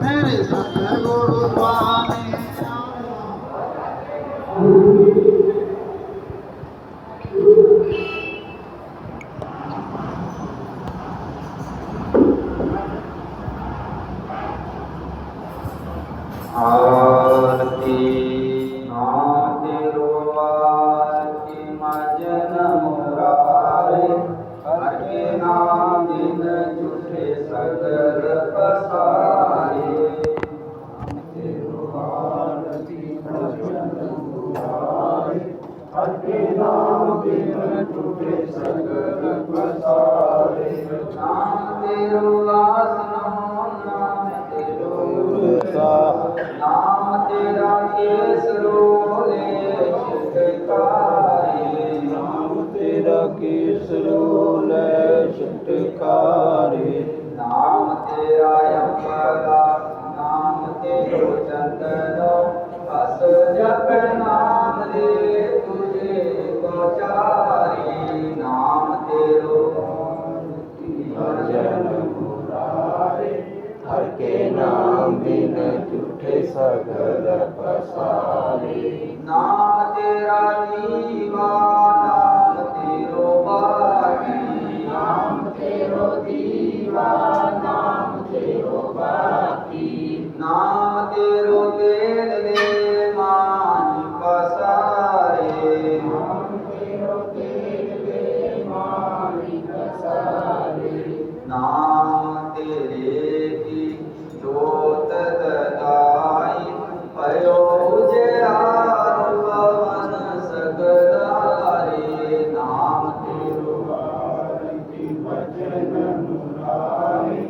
मेरे सतगुरु स्वामी आरती नाम तेरो आरती मजन मुरारे हर के नाम बिन झूठे सगर पसारे तेरो आरती मजन मुरारे हर के नाम बिन झूठे सगर पसारे नाम तेरो आसनो नाम तेरो नाम तेरा केसरोले छटकारे नाम तेरा केसरोले छटकारे नाम तेरा यमला नाम तेरो चंदनो बस जप नाम रे तुझे पचारे नाम तेरो भजन मुरारे हर के नाम बिन झूठे सगर पसारे नाम तेरा दीवा नाम तेरो बाकी नाम तेरो दीवा नाम तेरो बाकी नाम तेरो तेल ले मानी पसारे नाम तेरो तेल ले मानी पसारे नाम तेरे की जोत ददाई भयो उजियार पवन सगरारे नाम तेरो आरती भजन मुरारे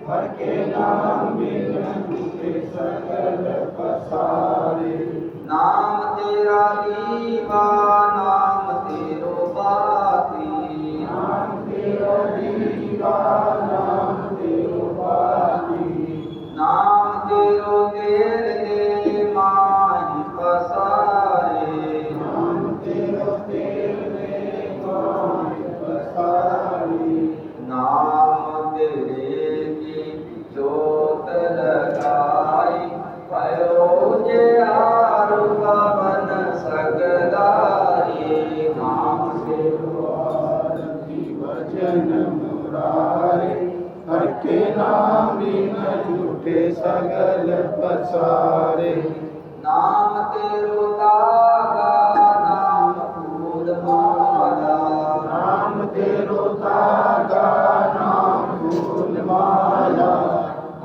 हर के नाम बिन झूठे सगल पसारे नाम तेरा दीवा नाम तेरो बाती नाम तेरो दीवा नाम तेरो बाती नाम तेरो तेल ले माही पसारे नाम तेरो तेल ले माही पसारे नाम तेरे की जोत लगाई भयो उजियार पवन सगदारे नाम तेरो आरती भजन मुरारे हर के नाम बिन झूठे सगल पसारे नाम तेरो तागा नाम फूल माला नाम तेरो तागा नाम फूल माला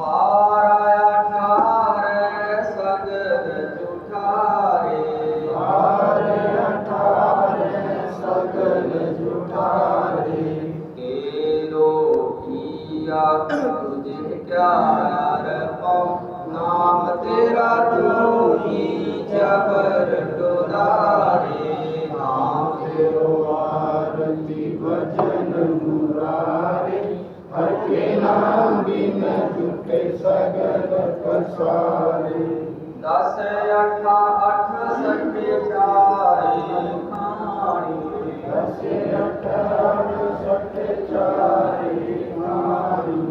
पाराया ठारे सगल जुठारे पाराया ठारे सगल जुठारे तेरो किया तुझे क्या पाऊं नाम तेरा तू ही जबर डोलारे नाम तेरो आरती भजन मुरारे हर के नाम बिन झूठे सगल पसारे 10 अठा 68 चारे खानी 10 अठा 68 चारे खानी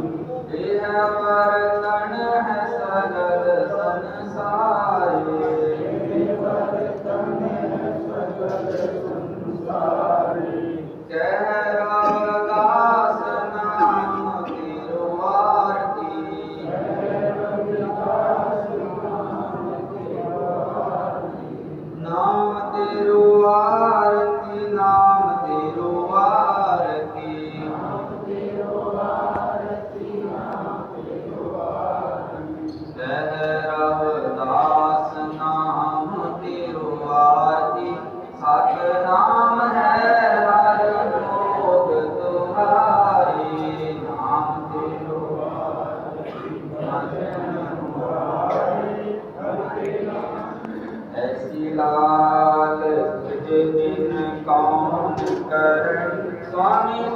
देह बर्तन है सगल संसारे देह बर्तन है सगल संसारे कह रविदास नाम तेरो आरती नाम तेरो आरती नाम तेरो आरती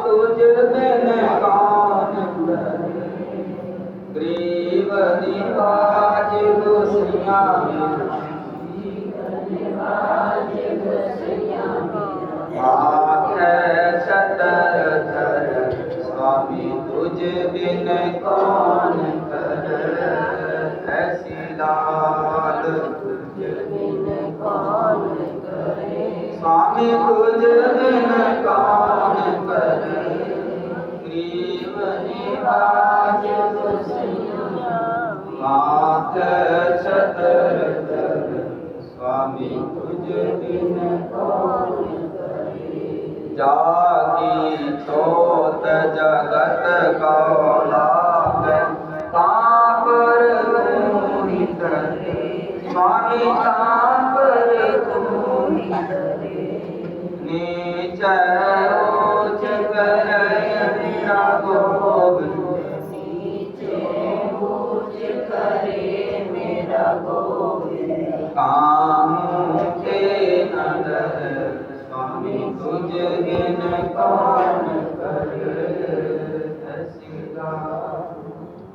तुझ बिन कौन करे, ग्रीव निवाज गुसिया आखे छतर धर, स्वामी तुझ बिन कौन करे, ऐसी लाल तुझ बिन कौन करे, स्वामी तुझ बिन कौन करे, ग्रीव निवाज गुसिया आखे छतर धर, स्वामी तुझ बिन कौन करे, जागी छोट जगत कौलाक, तापर तूहि धरे, स्वामी तापर तूहि धरे, नीच ऊंच करे मेरा गोविंद, नीचे ऊंच करे मेरा गोविंद, काहू के न डरे, स्वामी तुझ बिन कौन करे, ऐसी लाल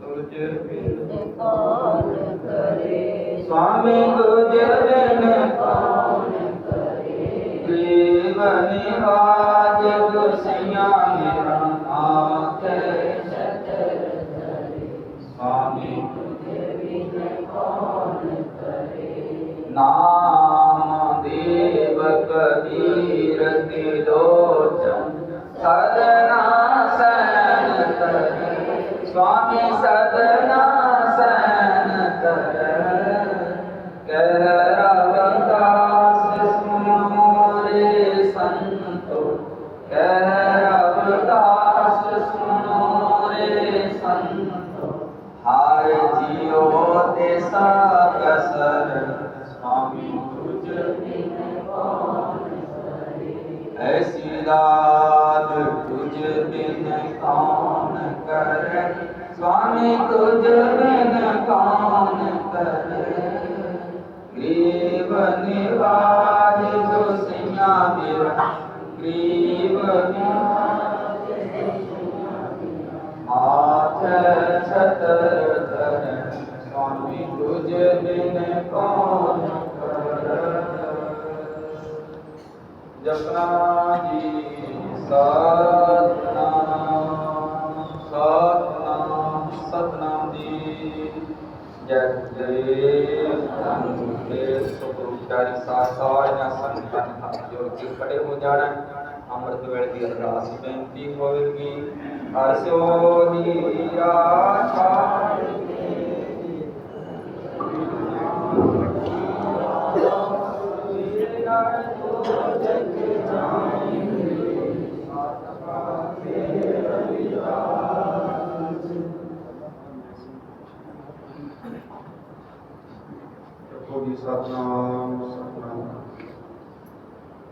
तुझ बिन कौन करे, स्वामी तुझ बिन कौन करे, ग्रीव निवाज गुसिया मेरा आखे छतर धरे, स्वामी तुझ बिन कौन करे, नाम देव कबीर त्रिलोचन सदना सैन करे, स्वामी सदना सैन करे, कह रविदास सुनो रे संतो, कह रविदास सुनो रे संतो, हार जियो देसा कसर, स्वामी तुझ बिन कौन करे, ऐसी दाद तुझ बिन कौन करे, स्वामी तुझ बिन कौन करे, ग्रीव निवाज गुसिया मेरा, ग्रीव निवाज हाथ छतर धर, स्वामी तुझ बिन कौन करे, जपना जी सतनाम सतनाम सतनाम जी, जय जय धन्य सुखचारी सासाया संतन हाथ जोड़ के खड़े हो जाना, अमृत वेल की अरदास बेनती होगी, हर्षो हीरा छाड़ सतनाम सतनाम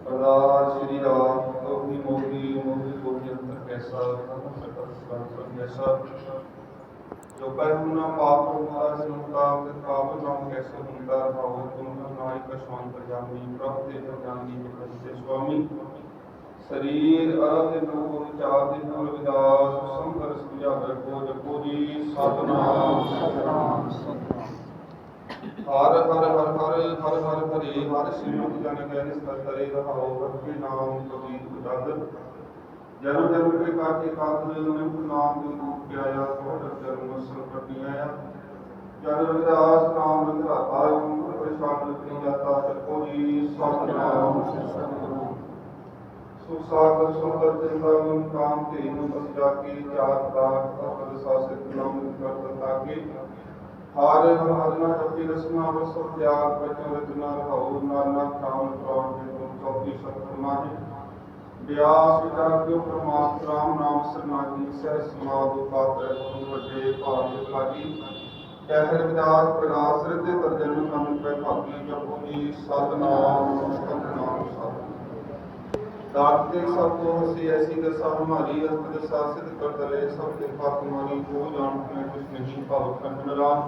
अरदास श्री राम मोहि मोहि मोहि मोहि अंतर कैसा कैसा, जो पर हुना पाप होता सुनता पाप नाम कैसे होता भाव तुम नाई का स्वान पर जानी प्राप्त पर जानी निकलते स्वामी, शरीर अरब दिन को 4 दिन रविदास संकर सुजा को जपो जी, सतनाम सतनाम सतनाम, हर हर हर हर हर हर हरे हर श्रीमत जन ज्ञान स्तर करे रहाओ, भक्ति नाम कबीर उजागर, जन्म जन्म के काटे कातुल निम्न नाम जो रूप प्याया, बहुत जन्म संकट आया, जन रविदास नाम रंधाता परेशान नहीं जाता, जपो जी सतनाम सतनाम, सुख सागर सुंदर वृंदावन काम तेन बस जाके, चार दात पद शासित नाम करता के, हार हरना जपी रसना बस त्याग बचन रचना रहो, नाना नाम प्राण के तुम चौकी सत्कर्मा है, व्यास विचार्यो परमात्मा राम नाम सरनाही, सह समाधो पात्र तुम बजे पार भागी, कह रविदास प्रकाश हृदय तर्जन मन पे भागी, जपो जी सतनाम सतनाम सतनाम, दाते सब को हंसी ऐसी दशा हमारी, अस्त दशा सिद्ध कर दले सब कृपा तुम्हारी, को जानत में कुछ नहीं पाओ खंडन राम,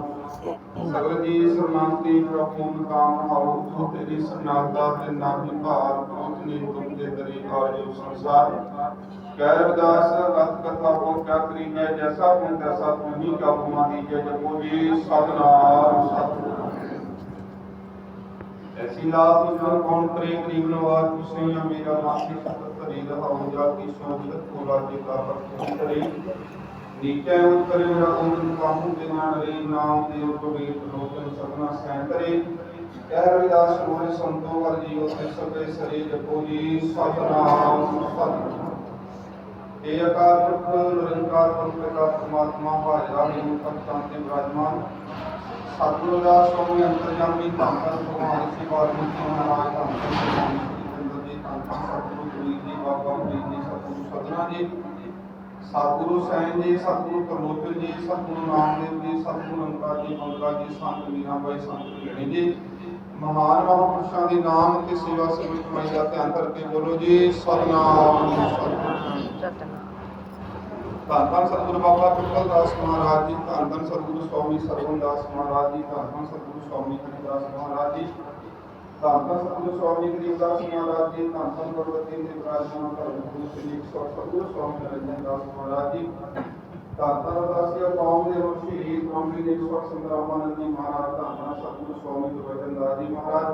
सगल जी समांति प्रभु काम हाउ, जो तेरी सन्नाटा ते नाहि भार, पहुँचने तुम के दरी आयो संसार, कह रविदास गत कथा को क्या करीजै, जैसा तुम तैसा तुम ही क्या उपमा दीजिए। जपो जी सतनाम सतनाम। ऐसी लाभ तुझ कौन करे गरीब नवाज, तुझसे या मेरा मासी सतत धरी रहाऊं। जा की सोचत को राज्य का भक्त करे, नीचे उठ करे मेरा ओम काहू बिना रे। नाम देव कबीर लोचन सपना सैन करे। कह रविदास मोरे संतो वर जीव से सबे सरे। जपो जी सतनाम सतनाम। हे अकाल पुरख निरंकार परम परमात्मा हाजरा है तब शांति विराजमान। सतगुरु दास स्वामी अंतर्यामी धन धन भगवान श्री वाल्मीकि महाराज धन धन स्वामी चंद्र जी धन धन सतगुरु कबीर जी बाबा फरीद जी सतगुरु सदना जी सतगुरु सैन जी सतगुरु त्रिलोचन जी सतगुरु नामदेव जी सतगुरु अंकार जी मंगला जी संत मीराबाई संत लेणी जी महान महापुरुषों के नाम की सेवा सेवा कमाई का ध्यान करके बोलो जी सतनाम सतनाम। धन धन सतगुरु बाबा पिपल दास महाराज जी, धन धन सतगुरु स्वामी सरवण दास महाराज जी, धन धन सतगुरु स्वामी हरिदास महाराज जी, धन धन सतगुरु स्वामी गरीबदास महाराज जी, धन धन भगवती विराजमान धर्मगुरु श्री सतगुरु स्वामी निरंजन दास महाराज जी, धन धन दासिया कौम देव शहीद स्वामी जी संग्रामानंद जी महाराज, धन धन सतगुरु स्वामी गुरबचन दास जी महाराज।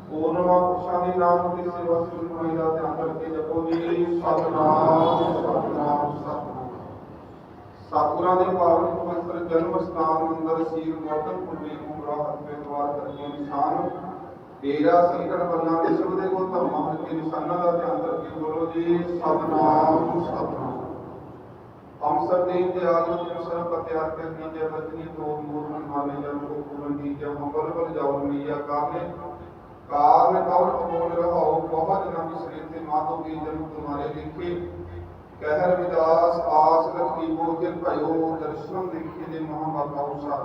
पूर्णमा पुरुषां के नाम की सेवा से कमाई का ध्यान करके जपो जी सतनाम सतनाम सतनाम। सतगुरां दे पावन पवित्र जन्म स्थान मंदिर सीर मोटन पुरी उमरा हथ पे द्वार करके निशान तेरा संकट बना के सब दे को धर्म के निशाना का ध्यान करके बोलो जी सतनाम सतनाम। हम सब देव के आगे सर्व प्रत्यार कर कीजिए रजनी तो मूर्न माने जन्म को पूर्ण कीजिए। हम बल जाओ मैया काल में कौन बोल रहा हो बहुत न बिसरे थे माधो के जन्म तुम्हारे लिखे। कह रविदास आस रखी बोझल भयो दर्शन देखे दे महाबाबा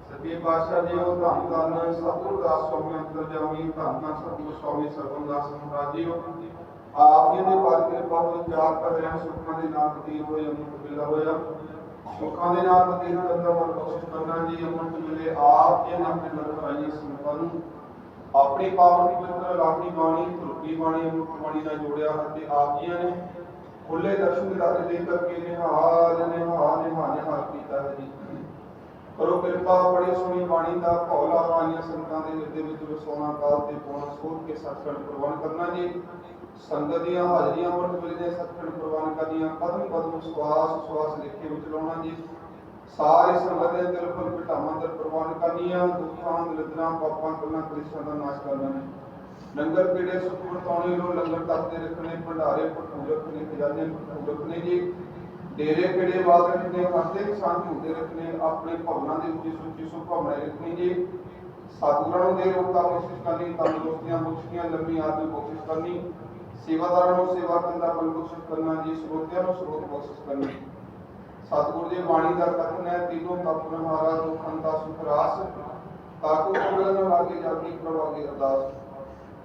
सभी पातशाह जी ओ धन धन सतगुरु दास स्वामी अंतर्यामी, धन धन सतगुरु स्वामी सरवण दास महाराज जी आप जी दे पर कृपा हो चार कर रहे सुखां दे नाम दी होए अमृत वेला होया सुखां दे नाम दी करदा मन बख्शिश करना जी। अमृत वेले आप जी ने अपने दर कराई संपन्न अपनी पावन पवित्र लाठी बाणी धुरती बाणी अमृत बाणी ਨਾਲ ਜੋੜਿਆ ਅਤੇ ਆਪ ਜੀ ਨੇ खुले दर्शन दिलाते दे करके निहाल निहाल निहाल निहाल कीता है जी। करो कृपा बड़ी सोहनी बाणी का भौला पाइयां संतां दे ਹਿਰਦੇ ਵਿੱਚ ਵਸਾਉਣਾ ਕਾਲ ਤੇ ਪੌਣਾ ਸੋਧ ਕੇ ਸਤਿਸੰਗ ਪ੍ਰਵਾਨ ਕਰਨਾ ਜੀ। ਸੰਗਤ ਦੀਆਂ ਹਾਜ਼ਰੀਆਂ ਅੰਮ੍ਰਿਤ ਵੇਲੇ ਦੇ ਸਤਿਸੰਗ ਪ੍ਰਵਾਨ ਕਰਨੀਆਂ ਕਦਮ ਕਦਮ ਸਵਾਸ ਸਵਾਸ ਲਿਖੇ ਵਿੱਚ ਲਾਉਣਾ ਜੀ। सारे संगत दे दिल पर घटावां दर प्रवान करनियां दुखां दरिद्रां पापां कल्लां कलेशां दा नाश करना है। लंगर पीड़े सुख वरताउने लो लंगर तपते रखने भंडारे भरपूर रखने खजाने भरपूर रखने जी। डेरे पीड़े बाद रखने हरते किसान झूठे रखने अपने भवनां दे उच्ची सुची सुभावनाएं रखनी जी। सतगुरां नूं देर रोका कोशिश करनी तंदुरुस्तियां बख्शियां लंबी आदमी कोशिश करनी सेवादारां नूं सेवा करदा बल कोशिश करना जी। स्रोतियां नूं स्रोत कोशिश करनी सतगुरु जी बाणी का कथन है तीनों तप नहारा दुखन का सुख रास ताको कबल न लागे जागी प्रभागे अरदास।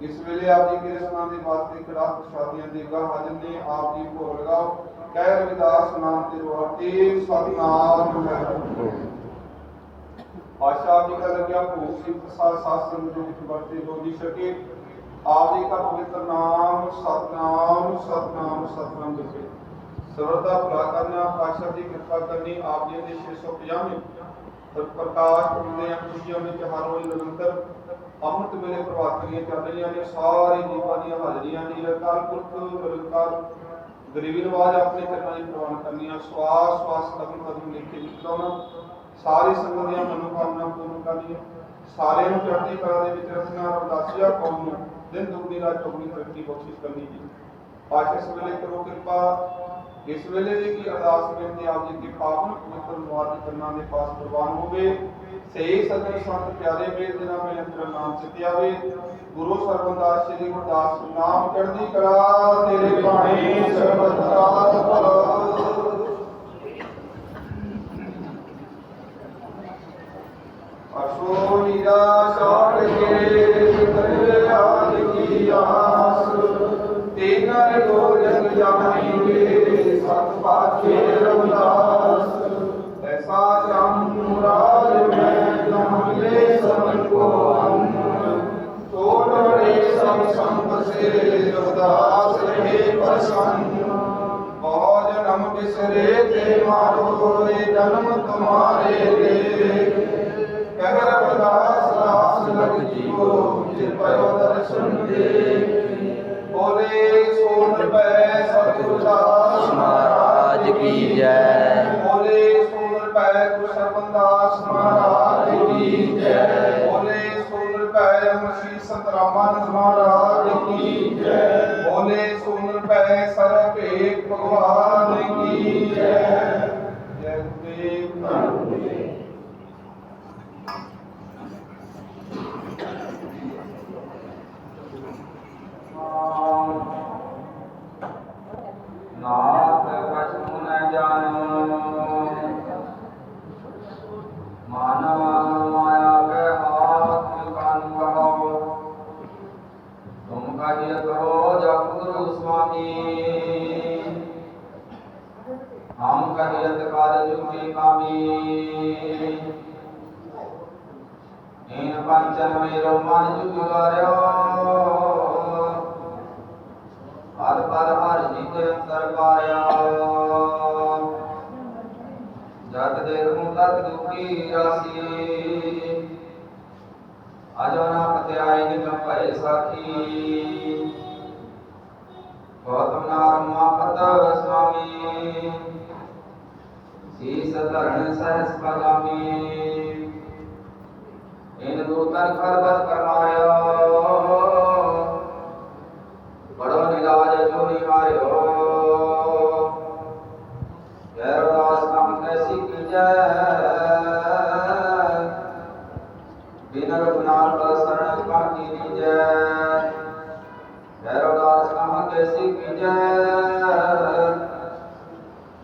इस वेले आप जी के रसना के वास्ते कड़ा प्रसादियां देगा हाजर ने आप जी भोग लगाओ। कह रविदास नाम ते रोते सतनाम पातशाह जी का लग्या भोग से प्रसाद सात संग जो विच बरते जो जी सके आप जी का पवित्र नाम सतनाम सतनाम सतनाम जपे। सर्वदा भला करना पातशाह की कृपा करनी आप जी के 650 प्रकाश पुरदे खुशियों में हर रोज निरंतर अमृत वेले प्रभात करियां चल रही ने सारे जीवां दी हाजरियां दी अकाल पुरख निरंकार गरीबी नवाज अपने चरणों की प्रवान करनियां श्वास श्वास कदम कदम लेके निकलना सारी संगत दी मनोकामना पूर्ण करनियां सारे नूं चढ़ती कला दे विच रखना अरदासिया कौम नूं दिन दुगनी रात चौगुनी तरक्की बख्शिश करनी जी। पातशाह इस वेले करो कृपा इस वेले की अरदास बेनती आप जी की पावन पवित्र मुबारक करना दे पास प्रवान होवे। सही सज्जन संत प्यारे वेद जिन्हां में अंतर नाम चित्यावे गुरु सरबंदास श्री गुरदास नाम चढ़दी कला तेरे बाणी सर्बत साथ फल। असो निराशा के करे आज की आस तेना दो जग जानेंगे सत पाछे रविदास। ऐसा चामुराज में जमले सब को छोड़ बड़े सब संग से रविदास रहे प्रसन्न। सिरे ते मारो रे जन्म तुम्हारे दे कहर बदास दास लग जीवो जिन पयो दर्शन दे बोले सोन पै सतगुरदास महाराज की जय। बोले सोन पै कुशलदास महाराज की जय। बोले सोन पै मसी संत रामानंद महाराज की जय। बोले सोन पै सर्वभेद भगवान की जय। जय गुरुदेव धन गुरुदेव। नाथ कछु न जानो मानव माया के हाथ कान कहो तुम कहिए करो जप गुरु स्वामी हम कहिए काल जुगे कामी इन पंचन मेरो मन जुग गर्यो हर पर हर जीते अंतर पाया जत देर तत दुखी राशि अजो न पत्याय निगम भय साखी गौतम नाम मापत स्वामी शीस धरण सहस पगामी इन दूतन खरबत करमाया बड़ो निराज जो निहार्यो गैरदास काम कैसी की जय बिन रघुनाथ शरण का की जय गैरदास काम कैसी की जय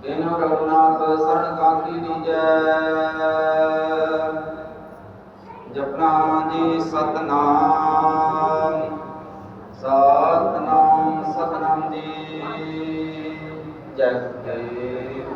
बिन रघुनाथ शरण का की जय। जपना जी सतनाम सतनाम सतनाम जी। जय गुरुदेव।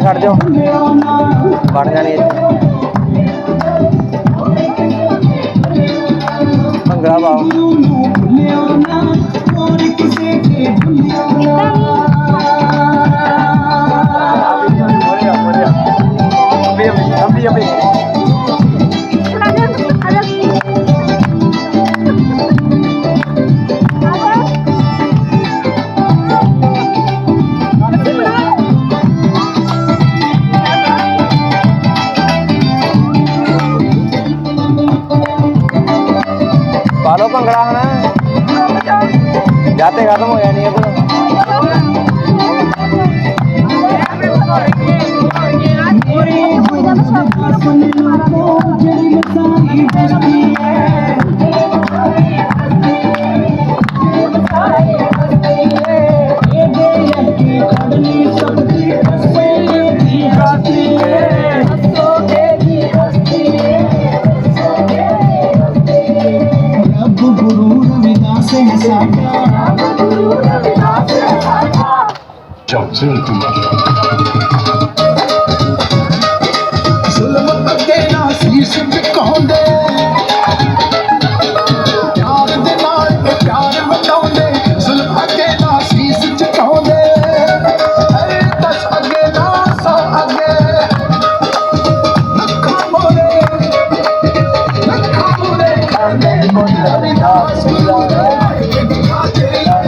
ਕੱਢ ਦਿਓ ਬਣ ਜਾਣੀ ਇੱਥੇ ਭੰਗੜਾ ਪਾਓ पालो भंगड़ा हूं जाते खत्म हो जानी है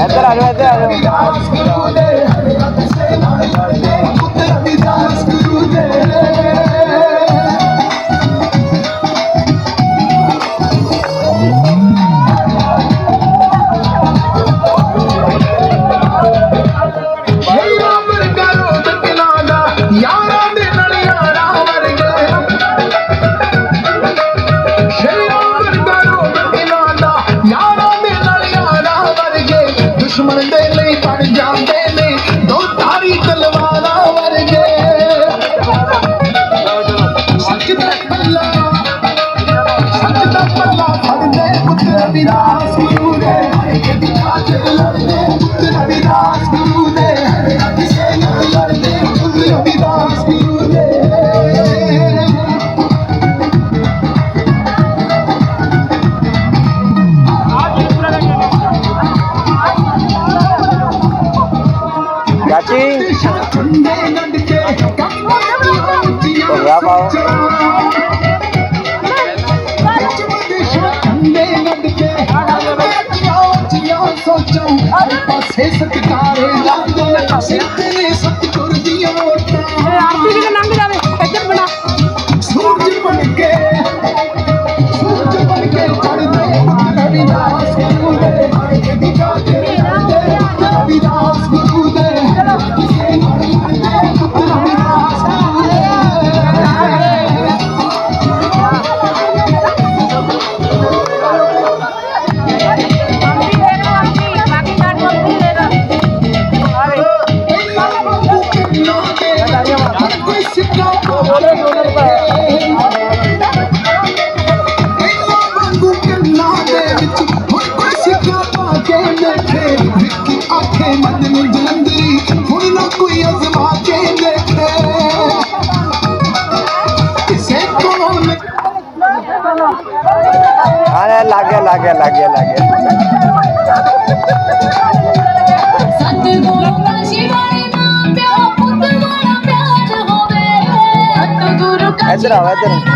इधर आ जाओ इधर आओ इधर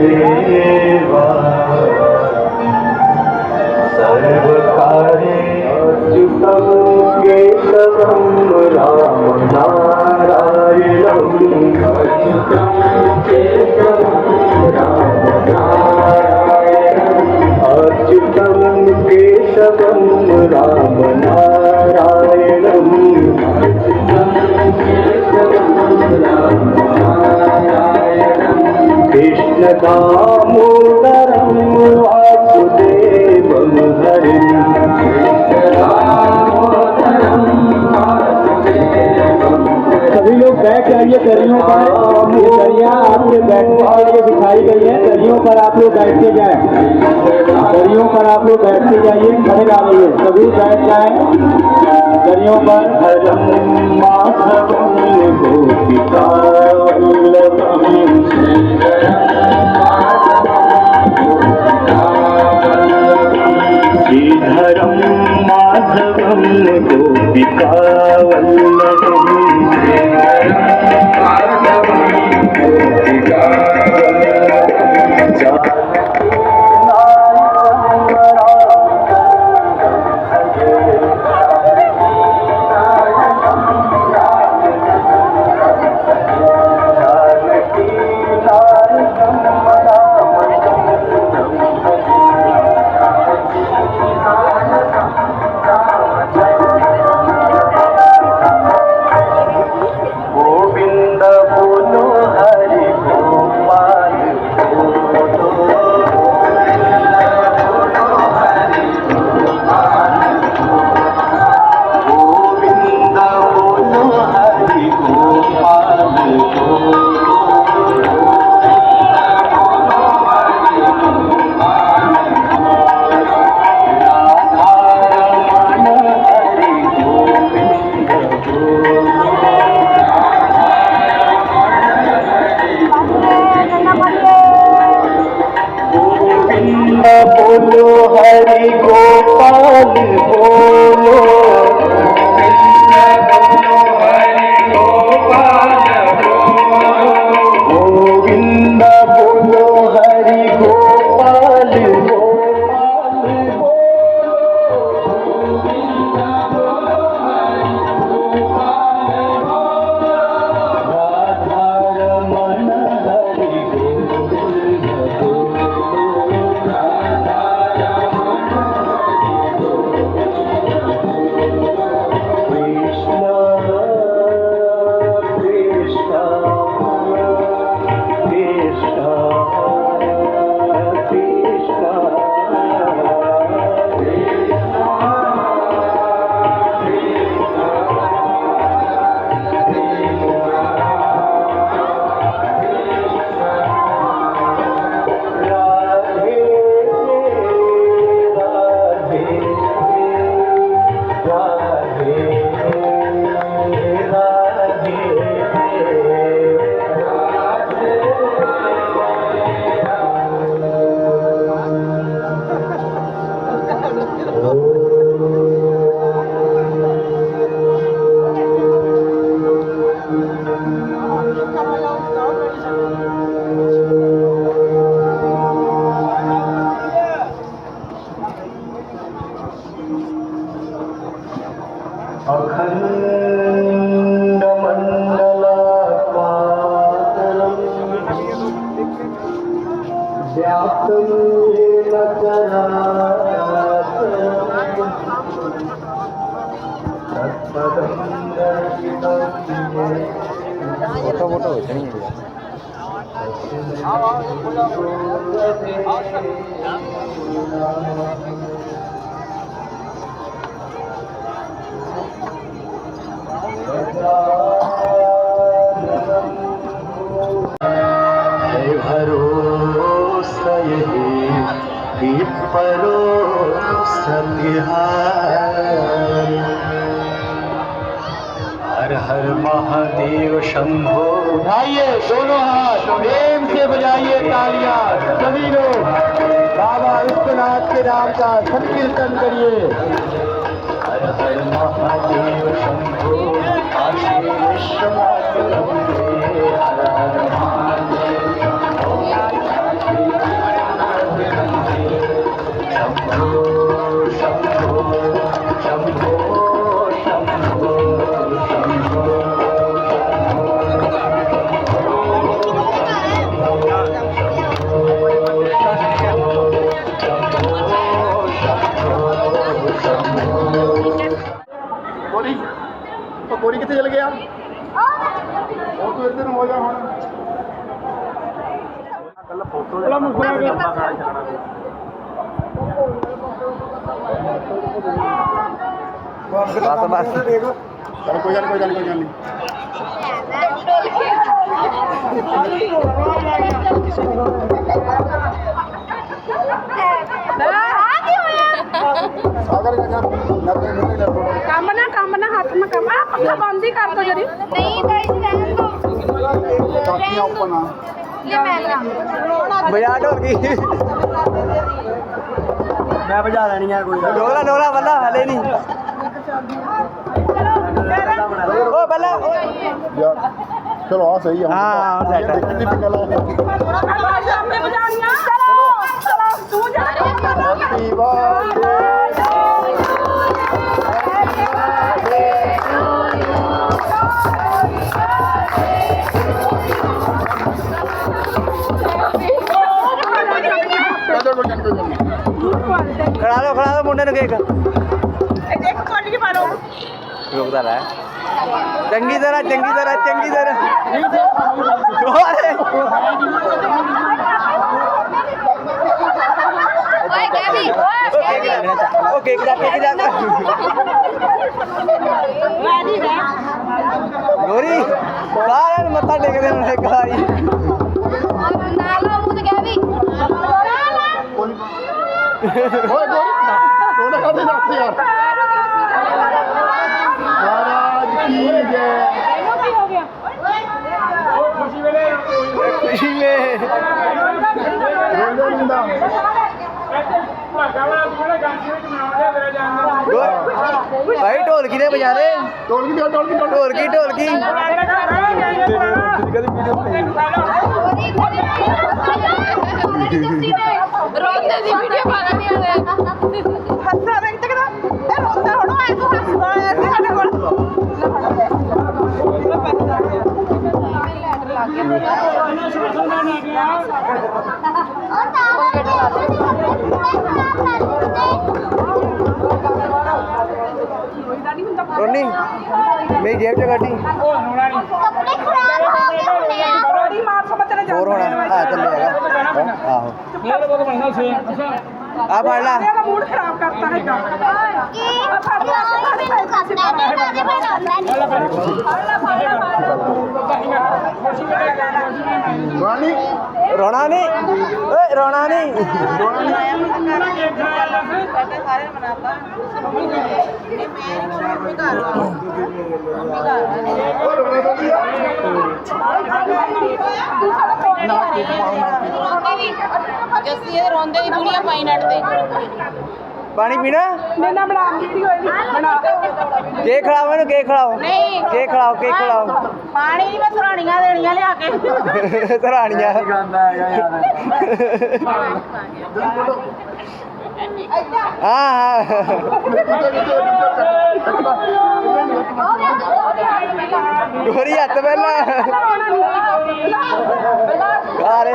देवा सर्वकार्ये अच्युतं केशवं राम नारायणं अच्युतं केशवं राम नारायणं अच्युतं केशवं राम नारायणं कृष्ण दामोदरं वासुदेवं हरिं सभी लोग बैठ जाइए दरियों पर। ये दरिया आपके बैठने के लिए दिखाई गई है। दरियों पर आप लोग बैठते जाए, दरियों पर आप लोग बैठते जाइए, खड़े ना रहिए, सभी बैठ जाए दरियों पर। हरं माधवं गोपिका वल्लभं श्रीधरं माधवं गोपिका वल्लभं गोविंद बोलो हरि गोपाल बोलो गोविंद बोलो हरि गोपाल बोलो बोलो हरि गोपाल बोलो गोविंद बोलो हरि गोपाल राधारमण हरि अखंड मंडलाकारं व्याप्तं येन चराचरं तत्पदं दर्शितं येन फोटो नहीं है भरोसा यही कि परोसा तिहार हर हर महादेव शंभो उठाइए दोनों हाथ, प्रेम से बजाइए तालियां सभी लोग। बाबा विश्वनाथ के नाम का संकीर्तन करिए। हर हर महादेव शंभो काशी विश्वनाथ वंदे हर हर महादेव शंभो काशी बस बस ਕੰਮ ਨਾ ਹੱਥ ਮੈਂ ਕੰਮ ਆ ਪੱਖਾ ਬੰਦ ਹੀ ਕਰ ਦੋ ਜਰੀ ਨਹੀਂ ਬਾਈ ਜੀ ਰਹਿਣ ਦੋ ਲੈ ਮੈਂ ਲਾ बजा ढोलकी मैं बजा लेनी है कोई डोला डोला बल्ला हले नहीं ओ बल्ला चलो हाँ सही है हाँ सेट है ਸਾਹਮਣੇ ਬਜਾਣੀਆਂ ਚਲੋ ਚਲੋ ਤੂੰ ਜਾ खड़ा दो मुंडे ने केक ਇੱਕ ਕੋਲੀ ਪਾ ਲਓ रुकता रहा चंगी तरह ਓਏ ਕੈਬੀ ओ केक जा ਰਾਜੀ ਰਹਿ गोरी सारे मत्था टेकदे हुणे गाई ਨਾਲ ਮੂੰਹ ਤੇ ਕੈਬੀ खुशी में भाई ढोलकी ने बजा रहे ढोलकी ਰੋਂਦੇ ਦੀ ਵੀਡੀਓ ਪਾਣਾ ਨਹੀਂ ਆਉਂਦਾ ਹੱਸਾ ਦੇਖ ਤੱਕ ਨਾ ਇਹ ਰੋਂਦਾ ਹੁਣ ਐ ਤੂੰ ਹੱਸਦਾ ਐ ਸਾਡੇ ਕੋਲ रोनी मेरी जेब च कड्डी कपड़े खराब हो गए बड़ी मार समझ चले जा और होना है चलेगा आहो आ पढ़ ला ਇਹਦਾ ਮੂਡ ਖਰਾਬ ਕਰਤਾ ਹੈ ਤਾਂ ਕੀ रोना नहीं ओए रोना नहीं ਜੱਸੀ ਇਹ ਰੋਂਦੇ ਦੀ ਵੀਡੀਓ ਪਾਈ ਨੱਟ ਤੇ पानी पीना ਮੇਰੇ ਨਾਲ ਬਣਾ ਵੀਡੀਓ ਬਣਾ केक खिलाओ इन्हें केक खिलाओ ਨਹੀਂ केक खिलाओ ਪਾਣੀ ਨਹੀਂ ਮੈਂ ਸਰਾਣੀਆਂ ਦੇਣੀਆਂ ਲਿਆ ਕੇ सराहनिया हाँ गोरी हथ पहला अरे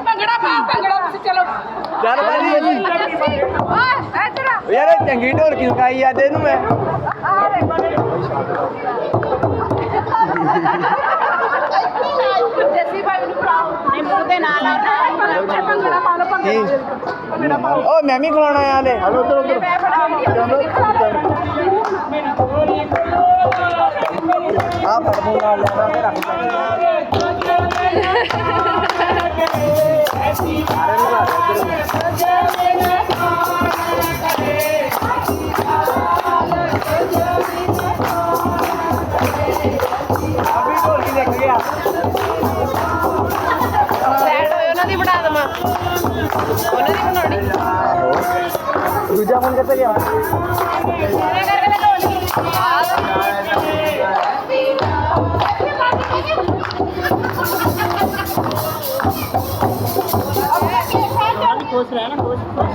ਭੰਗੜਾ ਪਾ ਭੰਗੜਾ ਤੁਸੀਂ ਚਲੋ चल भाजी ਓਏ ਇੱਧਰ ਆ यार चंगी ढोलकी सिखाई अज इनू मैं ਜੱਸੀ ਭਾਈ ਨੂੰ ਫੜਾਓ ਨਹੀਂ ਮੂੰਹ ਦੇ ਨਾਲ ਆਉਣਾ ਭੰਗੜਾ ਪਾ ਲਓ ਭੰਗੜਾ ओ मैं भी खिलाना है हाले ਮੈਂ ਫੜਾਵਾਂਗੀ आ फड़ मूंह नाल लेना ते रख अभी ढोलकी देख गया ਸੈਟ ਹੋਏ ਉਹਨਾਂ ਦੀ ਬਣਾ ਦਵਾਂ ਉਹਨਾਂ ਦੀ ਬਣਾਉਣੀ दूजा फोन कितने गया खुश रहना खुश खुश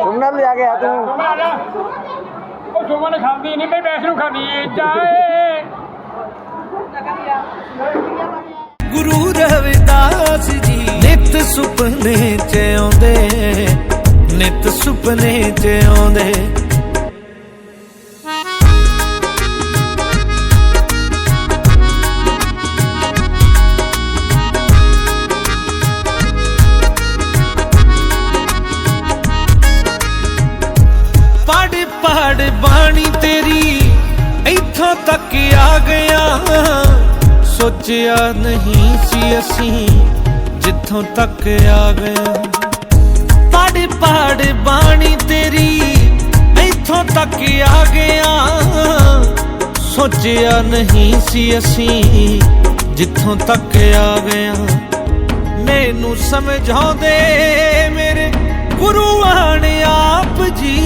तुमने ले आ गया तू सुमन खाती नहीं भाई वैष्णो खाती जाए गुरु रविदास जी नित सुपने च आउंदे नित सुपने च आउंदे पढ़ पढ़ बाणी तेरी इथों तक आ गया सोचिया नहीं सी असीं जिथों तक आ गया पढ़ पढ़ बाणी तेरी इथों तक आ गया सोचिया नहीं सी असीं जिथों तक आ गया मैनू समझाउंदे मेरे गुरु आने आप जी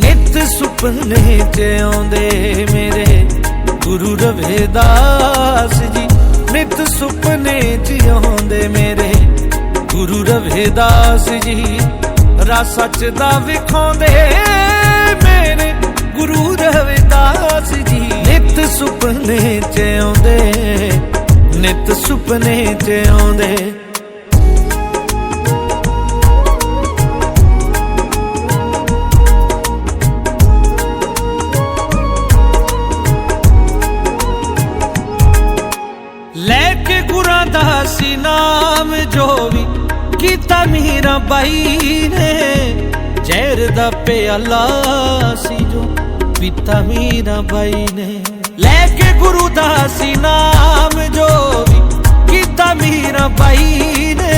नित सुपने च आउंदे मेरे गुरु रविदास जी नित सुपने च आउंदे मेरे गुरु रविदास जी रा सच दा विखाउंदे मेरे गुरु रविदास जी नित सुपने च आउंदे नित सुपने च आउंदे लैके गुरां दा सी नाम जो भी कीता मीरा बाई ने जहर दा प्याला सी जो पीता मीरा बाई ने लैके गुरु दा सी नाम जो भी कीता मीरा बाई ने